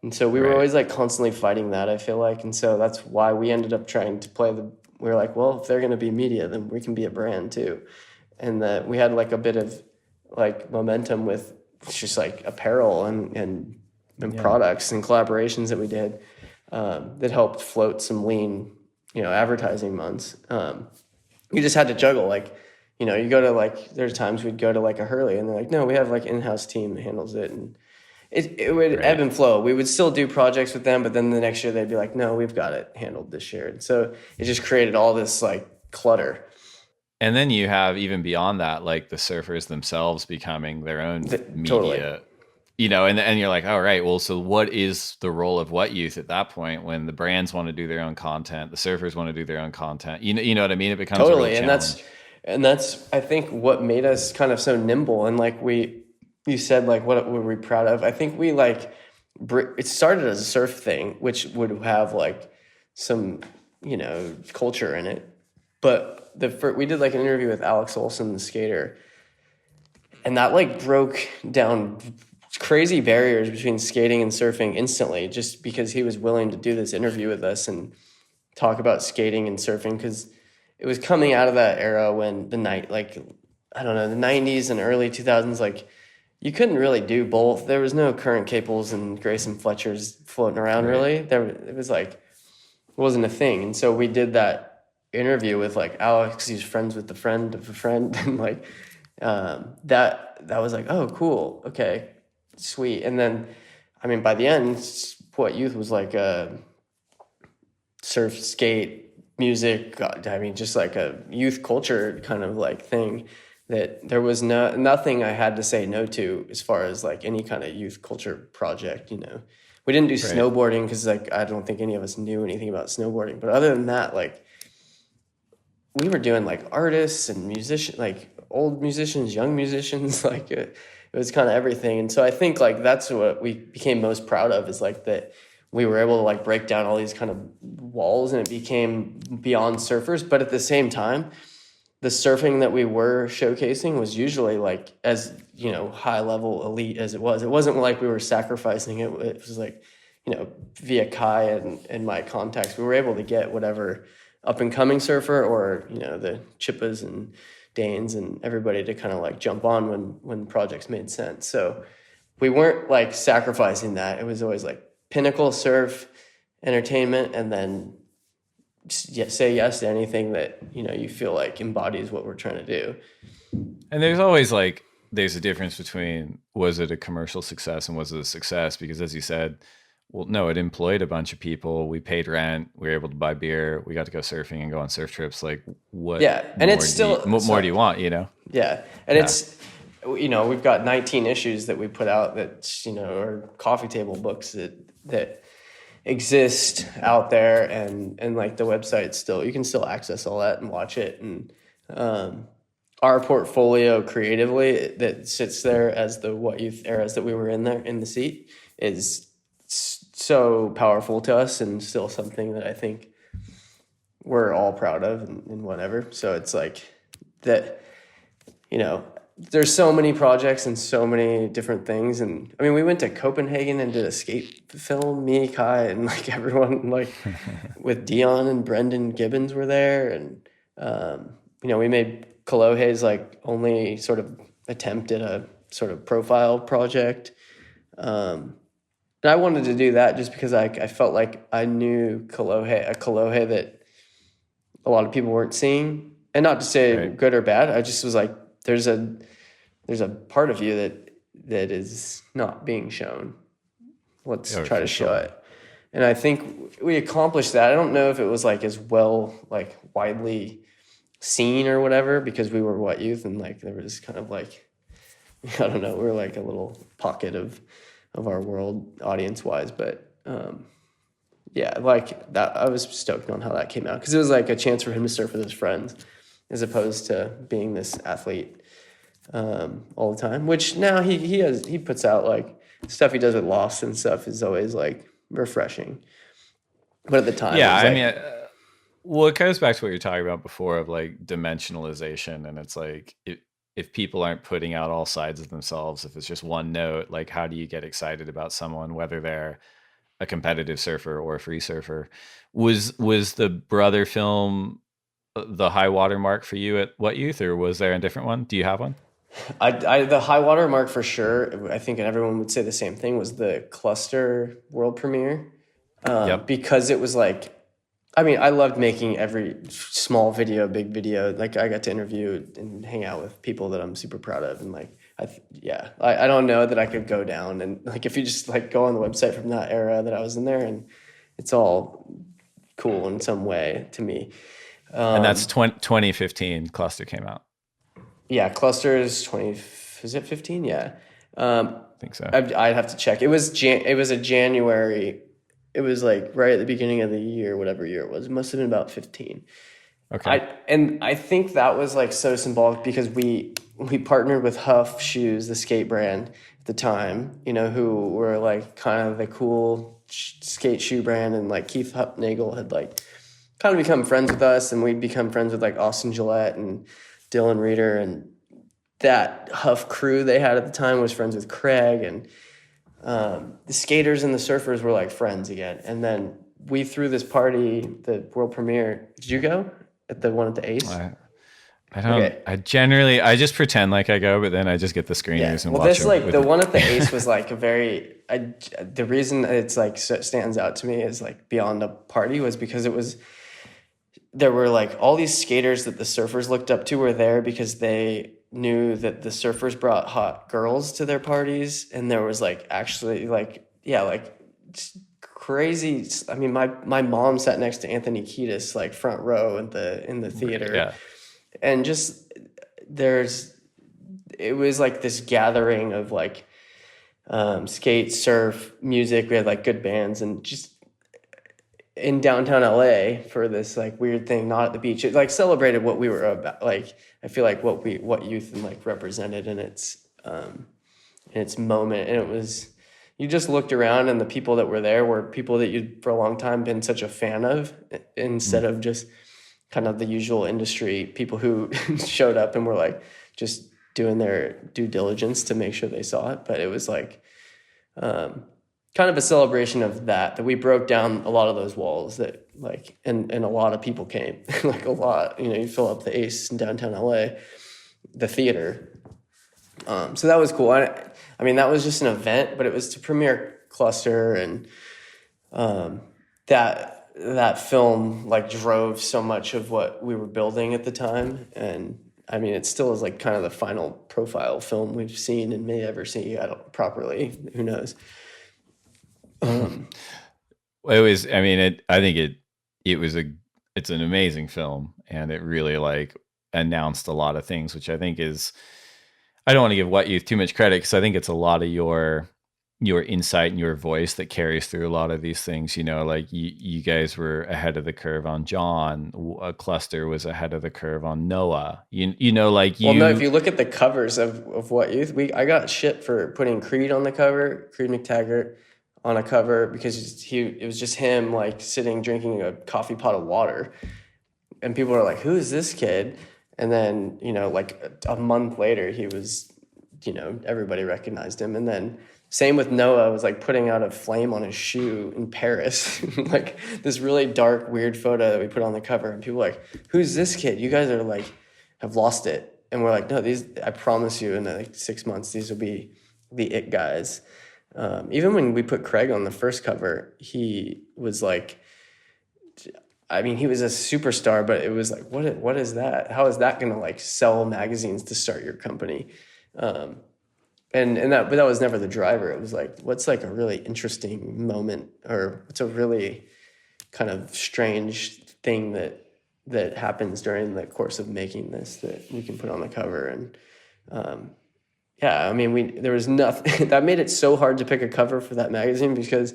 And so we were always like constantly fighting that, I feel like. And so that's why we ended up trying to we were like, well, if they're going to be media, then we can be a brand too. And that we had like a bit of like momentum with just like apparel and products and collaborations that we did that helped float some lean, advertising months. You just had to juggle, like, you go to like, there's times we'd go to like a Hurley and they're like, no, we have like in-house team that handles it. And it would ebb and flow. We would still do projects with them, but then the next year they'd be like, no, we've got it handled this year. And so it just created all this like clutter. And then you have even beyond that, like the surfers themselves becoming their own media, totally. And you're like, all right, well, so what is the role of WhatYouth at that point when the brands want to do their own content, the surfers want to do their own content? You know what I mean? It becomes totally. a real challenge. And that's, I think, what made us kind of so nimble. And like you said, like, what were we proud of? I think we like, it started as a surf thing, which would have like some, culture in it. But we did like an interview with Alex Olson, the skater. And that like broke down crazy barriers between skating and surfing instantly, just because he was willing to do this interview with us and talk about skating and surfing. Cause it was coming out of that era when the 90s and early 2000s, like, you couldn't really do both. There was no Current Caples and Grayson Fletchers floating around, really. It was like, it wasn't a thing. And so we did that interview with like Alex, he's friends with the friend of a friend. And like, that was like, oh, cool. Okay, sweet. And then, I mean, by the end, WhatYouth was like a surf, skate, music, just like a youth culture kind of like thing. That there was nothing I had to say no to as far as like any kind of youth culture project. We didn't do snowboarding because like I don't think any of us knew anything about snowboarding. But other than that, like we were doing like artists and musicians, like old musicians, young musicians. Like it was kind of everything. And so I think like that's what we became most proud of, is like that we were able to like break down all these kind of walls, and it became beyond surfers. But at the same time, the surfing that we were showcasing was usually like as, high level elite as it was. It wasn't like we were sacrificing it. It was like, via Kai and my contacts, we were able to get whatever up and coming surfer or, the Chippas and Danes and everybody to kind of like jump on when projects made sense. So we weren't like sacrificing that. It was always like pinnacle surf entertainment, and then say yes to anything that you feel like embodies what we're trying to do. And there's always like there's a difference between, was it a commercial success and was it a success? Because as you said, well, no, it employed a bunch of people. We paid rent. We were able to buy beer. We got to go surfing and go on surf trips. Like what? Yeah, and it's still what more do you want? Yeah, and it's we've got 19 issues that we put out that are coffee table books that exist out there, and like the website still, you can still access all that and watch it. And our portfolio creatively that sits there as the WhatYouth eras that we were in there in the seat is so powerful to us, and still something that I think we're all proud of and whatever. So it's like that, there's so many projects and so many different things. And I mean, we went to Copenhagen and did a skate film, me, Kai, and like everyone, like with Dion and Brendan Gibbons were there. And, we made Kalohe's like only sort of attempt at a sort of profile project. And I wanted to do that just because I felt like I knew a Kalohe that a lot of people weren't seeing. And not to say Right. good or bad. I just was like, there's a part of you that is not being shown. Let's Oh, try to for show sure. it. And I think we accomplished that. I don't know if it was like as well, like widely seen or whatever, because we were WhatYouth, and like there was kind of like, I don't know, we were like a little pocket of our world audience wise. But yeah, like that, I was stoked on how that came out, because it was like a chance for him to surf with his friends as opposed to being this athlete all the time, which now he puts out like stuff he does with Lost and stuff is always like refreshing. But at the time, Yeah, it was I like, mean, well, it goes back to what you're talking about before of like dimensionalization, and it's like if people aren't putting out all sides of themselves, if it's just one note, like how do you get excited about someone, whether they're a competitive surfer or a free surfer? Was the brother film the high water mark for you at WhatYouth, or was there a different one? Do you have one? the high water mark for sure. I think everyone would say the same thing, was the Cluster world premiere, Yep. because it was like, I mean, I loved making every small video, big video. Like I got to interview and hang out with people that I'm super proud of, and like, I don't know that I could go down and like if you just like go on the website from that era that I was in there, and it's all cool in some way to me. And that's 2015 Cluster came out. Yeah, Clusters 20, is it 15? Yeah. I think so. I'd have to check. It was a January. It was like right at the beginning of the year, whatever year it was. It must have been about 15. Okay. I think that was like so symbolic, because we partnered with Huff Shoes, the skate brand at the time, you know, who were like kind of the cool skate shoe brand, and like Keith Hupnagel had like kind of become friends with us, and we'd become friends with like Austin Gillette and Dylan Reeder, and that Huff crew they had at the time was friends with Craig, and the skaters and the surfers were like friends again. And then we threw this party, the world premiere. Did you go at the one at the Ace? I don't. Okay. I just pretend like I go, but then I just get the screeners and well, watch this them like with the it. one at the Ace was like a very. The reason it's like stands out to me is like beyond a party was because there were like all these skaters that the surfers looked up to were there because they knew that the surfers brought hot girls to their parties, and there was like actually like crazy. I mean, my mom sat next to Anthony Kiedis like front row in the theater, Yeah. and just it was like this gathering of like skate, surf, music. We had like good bands, and just in downtown LA for this like weird thing, not at the beach. It like celebrated what we were about. Like I feel like WhatYouth and like represented in its moment, and it was, you just looked around and the people that were there were people that you'd for a long time been such a fan of, instead of just kind of the usual industry people who showed up and were like just doing their due diligence to make sure they saw it. But it was like kind of a celebration of that we broke down a lot of those walls that like, and a lot of people came, like a lot, you know, you fill up the Ace in downtown LA, the theater. So that was cool. I mean, that was just an event, but it was to premiere Cluster, and that film like drove so much of what we were building at the time. And I mean, it still is like kind of the final profile film we've seen and may ever see. I don't properly, who knows? It was. I mean, I think it's an amazing film, and it really like announced a lot of things, which I think is. I don't want to give WhatYouth too much credit, because I think it's a lot of your insight and your voice that carries through a lot of these things. You know, like you guys were ahead of the curve on John. Cluster was ahead of the curve on Noah. You know, like you. Well, no, if you look at the covers of WhatYouth, I got shit for putting Creed on the cover, Creed McTaggart on a cover, because it was just him like sitting drinking a coffee pot of water, and people were like, "Who is this kid?" And then, you know, like a month later, he was, you know, everybody recognized him. And then same with Noah, was like putting out a flame on his shoe in Paris, like this really dark, weird photo that we put on the cover. And people were like, "Who's this kid? You guys are like, have lost it." And we're like, "No, I promise you in like 6 months, these will be the it guys." Even when we put Craig on the first cover, he was like, I mean, he was a superstar, but it was like, what is that? How is that going to like sell magazines to start your company? But that was never the driver. It was like, what's like a really interesting moment, or what's a really kind of strange thing that happens during the course of making this that we can put on the cover. And yeah, I mean, there was nothing that made it so hard to pick a cover for that magazine, because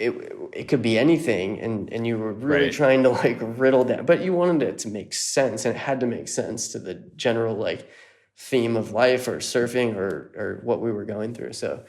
it could be anything, and you were really trying to like riddle down, but you wanted it to make sense, and it had to make sense to the general like theme of life or surfing or what we were going through. So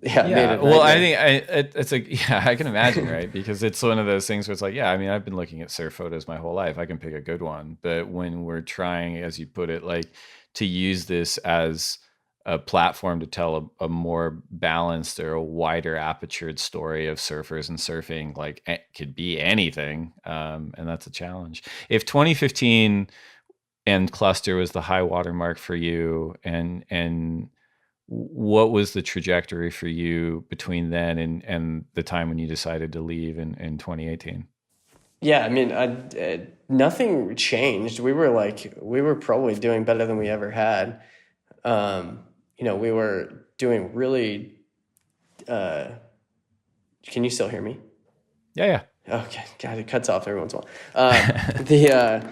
yeah, it made it well, I think it's like, yeah, I can imagine, right? Because it's one of those things where it's like, yeah, I mean, I've been looking at surf photos my whole life. I can pick a good one. But when we're trying, as you put it, like to use this as a platform to tell a more balanced or a wider apertured story of surfers and surfing, like it could be anything. And that's a challenge. If 2015 and Cluster was the high water mark for you, and what was the trajectory for you between then and the time when you decided to leave in 2018? Yeah, I mean, nothing changed. We were probably doing better than we ever had. We were doing really. Can you still hear me? Yeah. Okay, God, it cuts off every once in a while.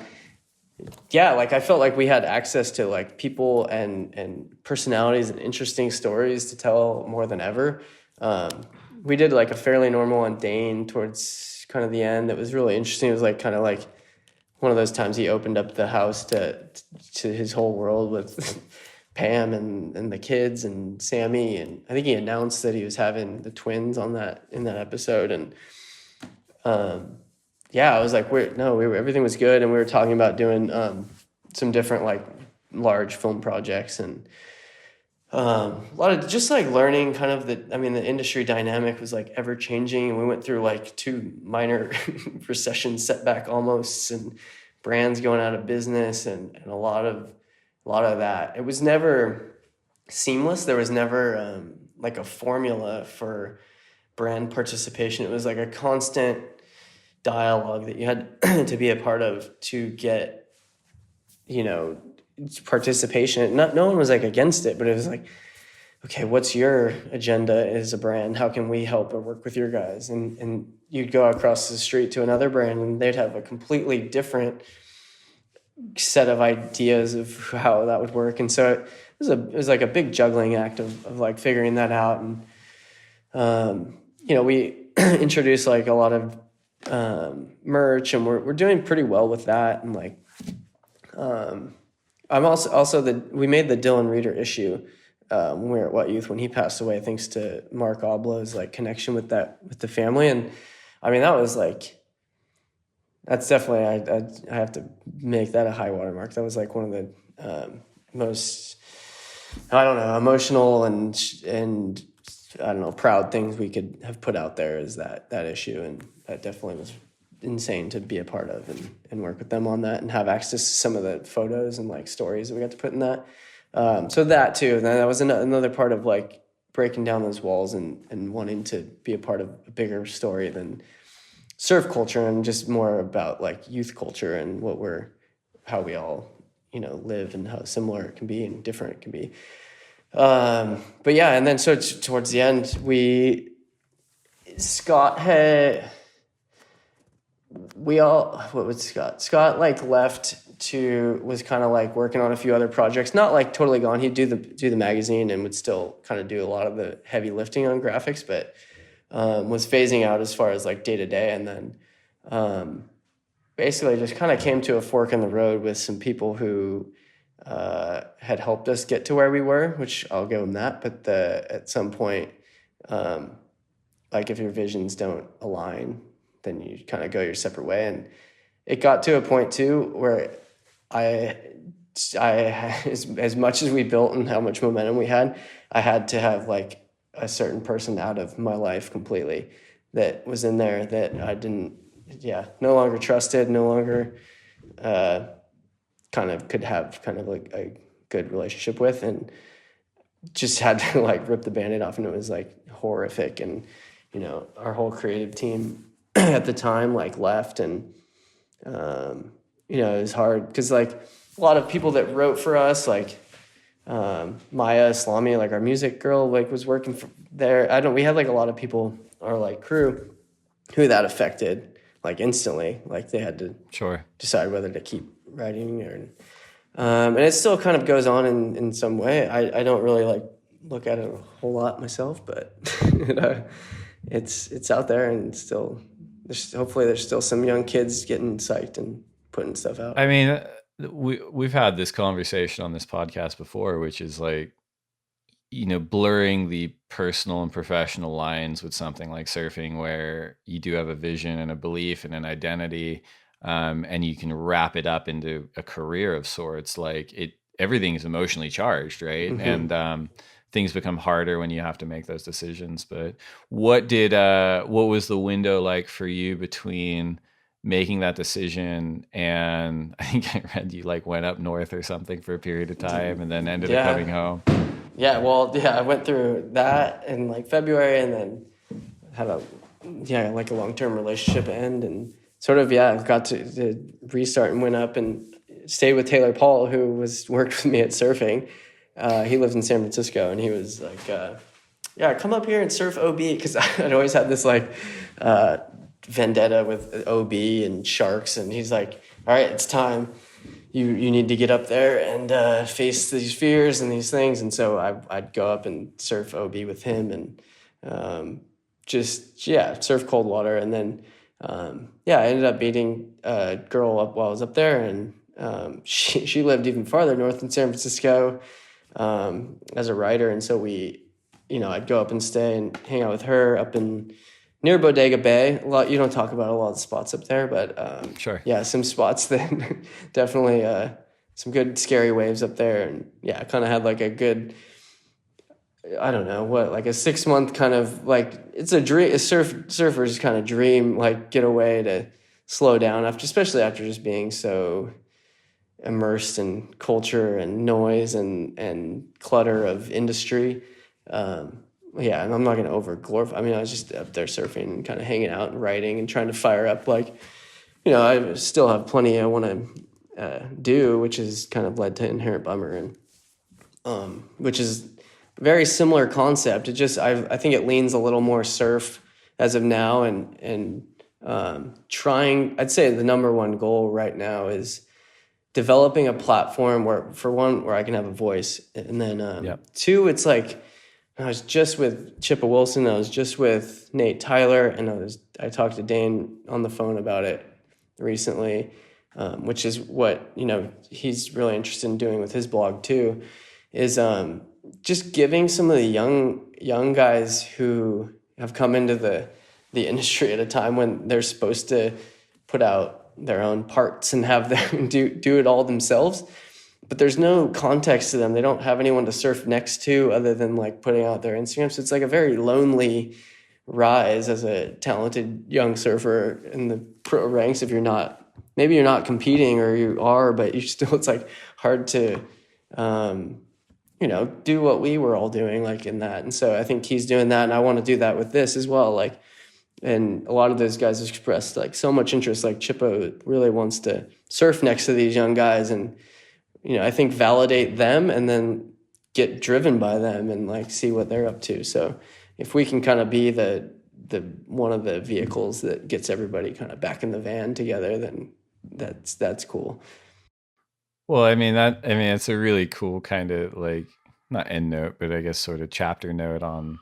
Yeah, like I felt like we had access to like people and personalities and interesting stories to tell more than ever. We did like a Fairly Normal on Dane towards kind of the end. That was really interesting. It was like kind of like one of those times he opened up the house to his whole world with Pam and the kids and Sammy, and I think he announced that he was having the twins in that episode. And yeah, I was like, everything was good, and we were talking about doing some different like large film projects, and a lot of just like learning kind of the industry dynamic was like ever changing, and we went through like 2 minor recession setback almost, and brands going out of business, and a lot of that. It was never seamless. There was never like a formula for brand participation. It was like a constant dialogue that you had to be a part of to get, participation. No one was like against it, but it was like, okay, what's your agenda as a brand? How can we help or work with your guys? And you'd go across the street to another brand, and they'd have a completely different set of ideas of how that would work. And so it was like a big juggling act of like figuring that out. And we introduced like a lot of merch, and we're doing pretty well with that. And like I'm also we made the Dylan Reader issue when we were at WhatYouth when he passed away, thanks to Mark Oblow's like connection with the family. And I mean, that was like, that's definitely, I have to make that a high watermark. That was like one of the most, I don't know, emotional and I don't know, proud things we could have put out there is that issue. And that definitely was insane to be a part of and work with them on that and have access to some of the photos and like stories that we got to put in that. So that too, and that was another part of like breaking down those walls and wanting to be a part of a bigger story than surf culture, and just more about like youth culture and how we all, live, and how similar it can be and different it can be. But yeah, and then so towards the end, Scott like left was kind of like working on a few other projects, not like totally gone. He'd do the magazine and would still kind of do a lot of the heavy lifting on graphics, but was phasing out as far as like day to day. And then basically just kind of came to a fork in the road with some people who had helped us get to where we were, which I'll give them that. But at some point, like if your visions don't align, then you kind of go your separate way. And it got to a point too where I as much as we built and how much momentum we had, I had to have like a certain person out of my life completely that was in there that I no longer trusted, no longer kind of could have kind of like a good relationship with, and just had to like rip the Band-Aid off. And it was like horrific. And, our whole creative team at the time like left, and it was hard because like a lot of people that wrote for us, like Maya Islami, like our music girl, like was working there. We had like a lot of people, our like crew, who that affected like instantly. Like they had to decide whether to keep writing or, and it still kind of goes on in some way. I don't really like look at it a whole lot myself, but it's out there, and still hopefully there's still some young kids getting psyched and putting stuff out. I mean, we've had this conversation on this podcast before, which is like, blurring the personal and professional lines with something like surfing, where you do have a vision and a belief and an identity, and you can wrap it up into a career of sorts. Like everything is emotionally charged, right? Mm-hmm. And things become harder when you have to make those decisions. But what was the window like for you between making that decision and I think I read you like went up north or something for a period of time and then ended up coming home? Yeah, well, I went through that in like February, and then had a long-term relationship end, and sort of got to restart and went up and stayed with Taylor Paul, who worked with me at surfing. He lives in San Francisco, and he was like, come up here and surf OB, because I'd always had this like vendetta with OB and sharks, and he's like, all right, it's time. You need to get up there and face these fears and these things. And so I'd go up and surf OB with him, and surf cold water. And then I ended up meeting a girl up while I was up there, and she lived even farther north in San Francisco as a writer. And so I'd go up and stay and hang out with her up in near Bodega Bay. A lot, you don't talk about a lot of spots up there, but sure. Yeah, some spots that definitely some good scary waves up there. And I kind of had like a good, I don't know what, like a 6 month kind of like, it's a dream, a surfer's kind of dream, like get away to slow down especially after just being so immersed in culture and noise and clutter of industry. And I'm not going to over-glorify. I mean, I was just up there surfing and kind of hanging out and writing and trying to fire up. Like, I still have plenty I want to do, which has kind of led to Inherent Bummer, and which is a very similar concept. It just, I think it leans a little more surf as of now, and trying, I'd say the number one goal right now is developing a platform where I can have a voice. And then two, it's like, I was just with Chippa Wilson. I was just with Nate Tyler, and I talked to Dane on the phone about it recently, which is what he's really interested in doing with his blog too, is just giving some of the young guys who have come into the industry at a time when they're supposed to put out their own parts and have them do it all themselves. But there's no context to them. They don't have anyone to surf next to other than like putting out their Instagram. So it's like a very lonely rise as a talented young surfer in the pro ranks. If maybe you're not competing, or you are, but you still, it's like hard to, do what we were all doing like in that. And so I think he's doing that, and I want to do that with this as well. Like, and a lot of those guys expressed like so much interest. Like Chippo really wants to surf next to these young guys, and I think validate them and then get driven by them and like see what they're up to. So if we can kind of be the one of the vehicles that gets everybody kind of back in the van together, then that's cool. Well, it's a really cool kind of like, not end note, but I guess sort of chapter note on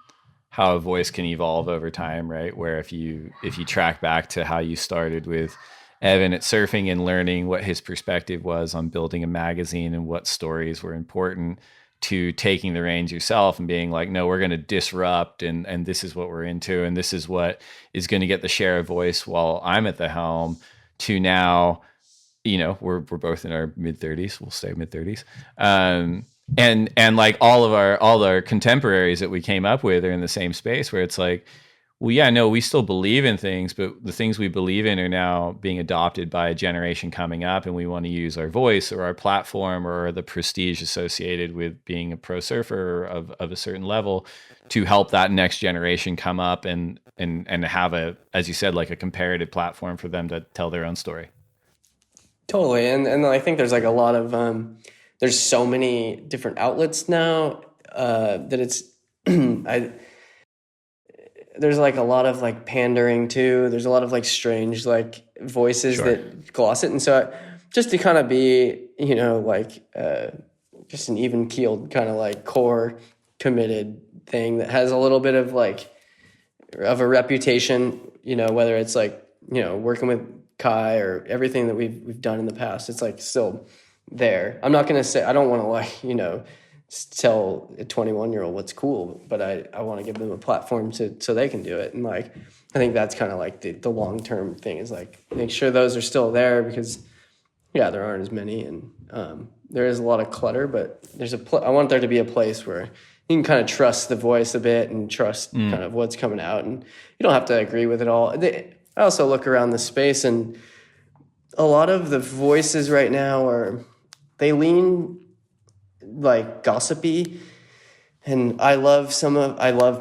how a voice can evolve over time, right? Where if you track back to how you started with Evan at surfing and learning what his perspective was on building a magazine and what stories were important, to taking the reins yourself and being like, no, we're going to disrupt, and this is what we're into, and this is what is going to get the share of voice while I'm at the helm, to now, we're both in our mid-30s. We'll stay mid-30s. And like all our contemporaries that we came up with are in the same space where it's like, well, yeah, no, we still believe in things, but the things we believe in are now being adopted by a generation coming up, and we want to use our voice or our platform or the prestige associated with being a pro surfer of a certain level to help that next generation come up and and have a, as you said, like a comparative platform for them to tell their own story. Totally. And I think there's like a lot of, there's so many different outlets now that it's, there's like a lot of like pandering too. There's a lot of like strange like voices that gloss it. And so just to kind of be, you know, like just an even keeled kind of like core committed thing that has a little bit of like of a reputation, you know, whether it's like, you know, working with Kai or everything that we've done in the past, it's like still there. I'm not going to say, I don't want to like, you know, tell a 21-year-old what's cool, but I want to give them a platform so they can do it. And like, I think that's kind of like the long-term thing is like, make sure those are still there because yeah, there aren't as many. And there is a lot of clutter, but there's I want there to be a place where you can kind of trust the voice a bit and trust kind of what's coming out. And you don't have to agree with it all. I also look around the space and a lot of the voices right now they lean like gossipy, and I love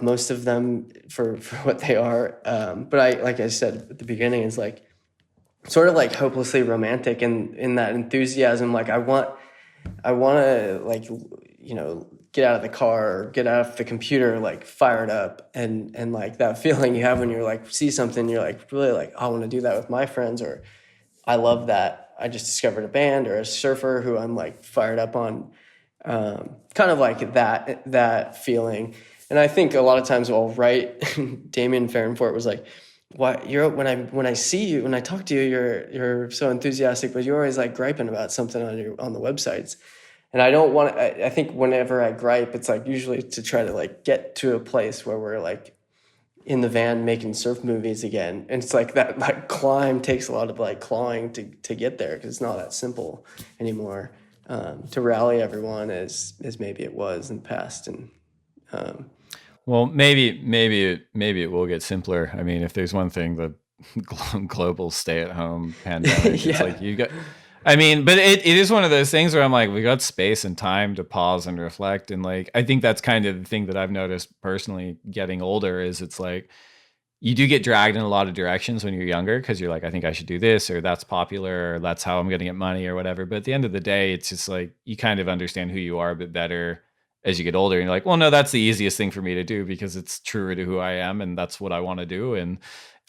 most of them for what they are. But like I said at the beginning, it's like sort of like hopelessly romantic in that enthusiasm. Like I want to like, you know, get out of the car or get out of the computer, like fired up and like that feeling you have when you're like, see something, you're like really like, I want to do that with my friends, or I love that. I just discovered a band or a surfer who I'm like fired up on. Kind of like that feeling. And I think a lot of times I'll write, Damien Farrenfort was like, why when I see you, when I talk to you, you're so enthusiastic, but you're always like griping about something on the websites. And I don't want to, I think whenever I gripe, it's like usually to try to like get to a place where we're like in the van making surf movies again. And it's like that like climb takes a lot of like clawing to get there, because it's not that simple anymore. To rally everyone as maybe it was in the past. And well, maybe it will get simpler. I mean, if there's one thing, the global stay-at-home pandemic, it's like you got. I mean, but it is one of those things where I'm like, we got space and time to pause and reflect, and like I think that's kind of the thing that I've noticed personally getting older is it's like you do get dragged in a lot of directions when you're younger because you're like, I think I should do this, or that's popular, or that's how I'm going to get money or whatever. But at the end of the day, it's just like you kind of understand who you are a bit better as you get older. And you're like, well, no, that's the easiest thing for me to do because it's truer to who I am and that's what I want to do. And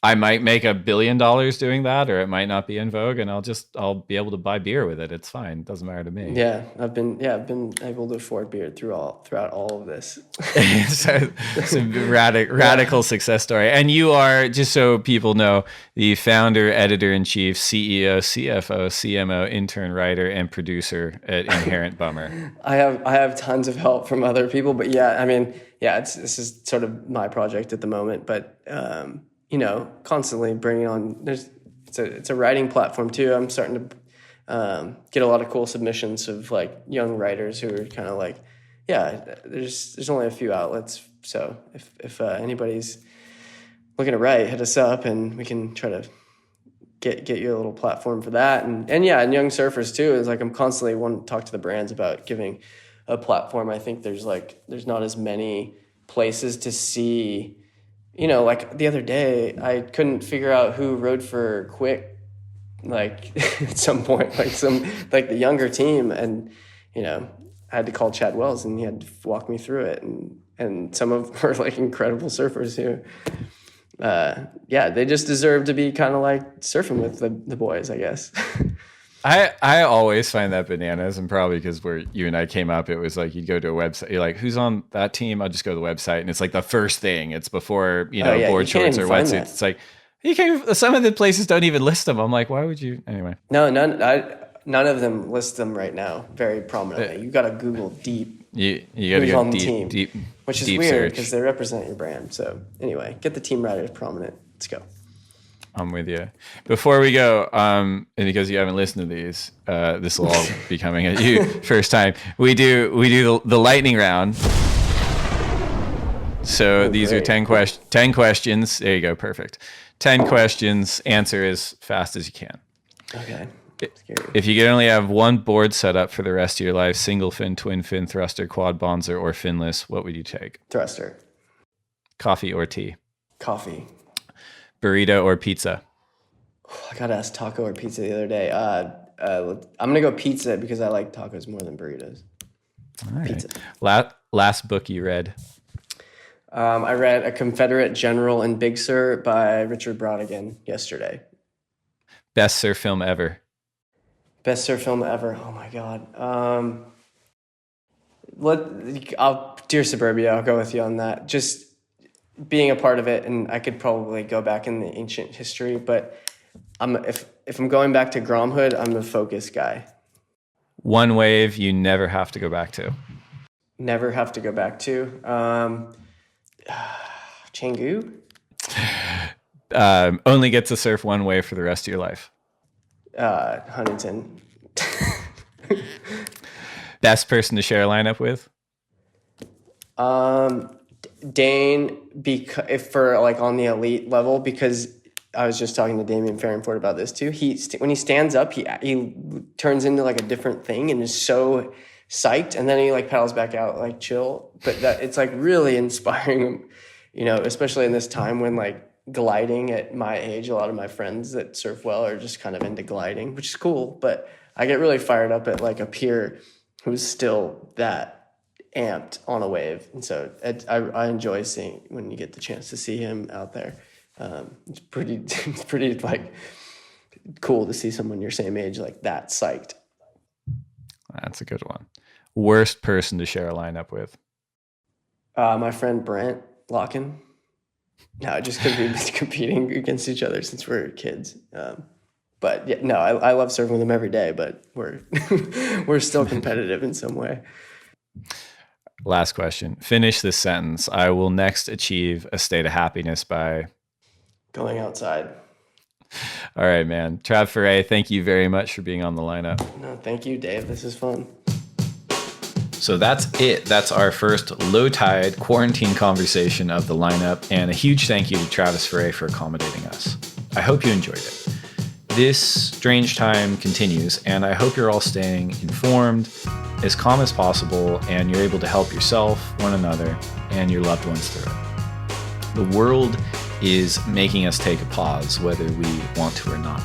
I might make $1 billion doing that, or it might not be in vogue, and I'll be able to buy beer with it. It's fine. It doesn't matter to me. Yeah, I've been able to afford beer throughout all of this. So it's a radical success story. And you are, just so people know, the founder, editor-in-chief, CEO, CFO, CMO, intern, writer, and producer at Inherent Bummer. I have tons of help from other people, but yeah, I mean, yeah, this is sort of my project at the moment, but you know, constantly bringing on. It's a writing platform too. I'm starting to get a lot of cool submissions of like young writers who are kind of like, yeah, there's only a few outlets. So if anybody's looking to write, hit us up and we can try to get you a little platform for that. And yeah, and young surfers too. Is like I'm constantly wanting to talk to the brands about giving a platform. I think there's not as many places to see. You know, like the other day, I couldn't figure out who rode for Quick, like at some point, like the younger team, and you know, I had to call Chad Wells, and he had to walk me through it, and some of them were like incredible surfers who, yeah, they just deserve to be kind of like surfing with the boys, I guess. I always find that bananas, and probably because where you and I came up, it was like you'd go to a website, you're like, who's on that team? I'll just go to the website, and it's like the first thing. It's before board shorts or wetsuits. It's like some of the places don't even list them. I'm like, why would you? Anyway, no, none of them list them right now very prominently. You got to Google deep. You got to go on the team, which is weird because they represent your brand. So anyway, get the team writers prominent. Let's go. I'm with you. Before we go, and because you haven't listened to these, this will all be coming at you first time. We do the lightning round. So these are 10 questions. There you go. Perfect. 10 questions. Answer as fast as you can. Okay. If you could only have one board set up for the rest of your life, single fin, twin fin, thruster, quad bonzer, or finless, what would you take? Thruster. Coffee or tea? Coffee. Burrito or pizza? I got asked taco or pizza the other day. I'm going to go pizza because I like tacos more than burritos. All right. Pizza. Last book you read? I read A Confederate General in Big Sur by Richard Brodigan yesterday. Best surf film ever? Best surf film ever. Oh my God. Dear Suburbia, I'll go with you on that. Just being a part of it, and I could probably go back in the ancient history, but if I'm going back to Gromhood, I'm the Focus guy. One wave you never have to go back to? Never have to go back to. Canggu? Only get to surf one wave for the rest of your life? Huntington. Best person to share a lineup with? Dane, if for like on the elite level, because I was just talking to Damian Farringford about this too. When he stands up, he turns into like a different thing and is so psyched, and then he like paddles back out like chill. But it's like really inspiring, especially in this time when like gliding at my age, a lot of my friends that surf well are just kind of into gliding, which is cool. But I get really fired up at like a peer who's still that amped on a wave, and so I enjoy seeing when you get the chance to see him out there. It's pretty like cool to see someone your same age like that psyched. That's a good one. Worst person to share a lineup with? My friend Brent Locken. No, just because we've been competing against each other since we were kids. But yeah, no, I love surfing with him every day, but we're still competitive in some way. Last question. Finish this sentence. I will next achieve a state of happiness by going outside. All right, man. Trav Ferré, thank you very much for being on the lineup. No, thank you, Dave. This is fun. So that's it. That's our first low tide quarantine conversation of the lineup. And a huge thank you to Travis Ferré for accommodating us. I hope you enjoyed it. This strange time continues, and I hope you're all staying informed, as calm as possible, and you're able to help yourself, one another, and your loved ones through it. The world is making us take a pause, whether we want to or not.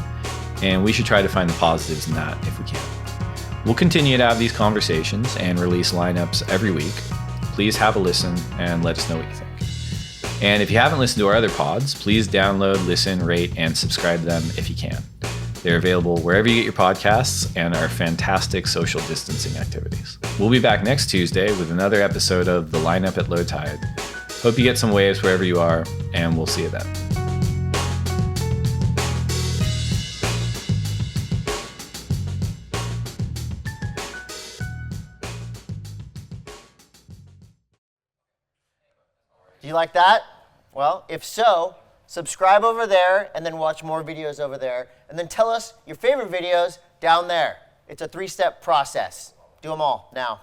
And we should try to find the positives in that if we can. We'll continue to have these conversations and release lineups every week. Please have a listen and let us know what you think. And if you haven't listened to our other pods, please download, listen, rate, and subscribe to them if you can. They're available wherever you get your podcasts and are fantastic social distancing activities. We'll be back next Tuesday with another episode of The Lineup at Low Tide. Hope you get some waves wherever you are, and we'll see you then. Do you like that? Well, if so, subscribe over there and then watch more videos over there. And then tell us your favorite videos down there. It's a 3-step process. Do them all now.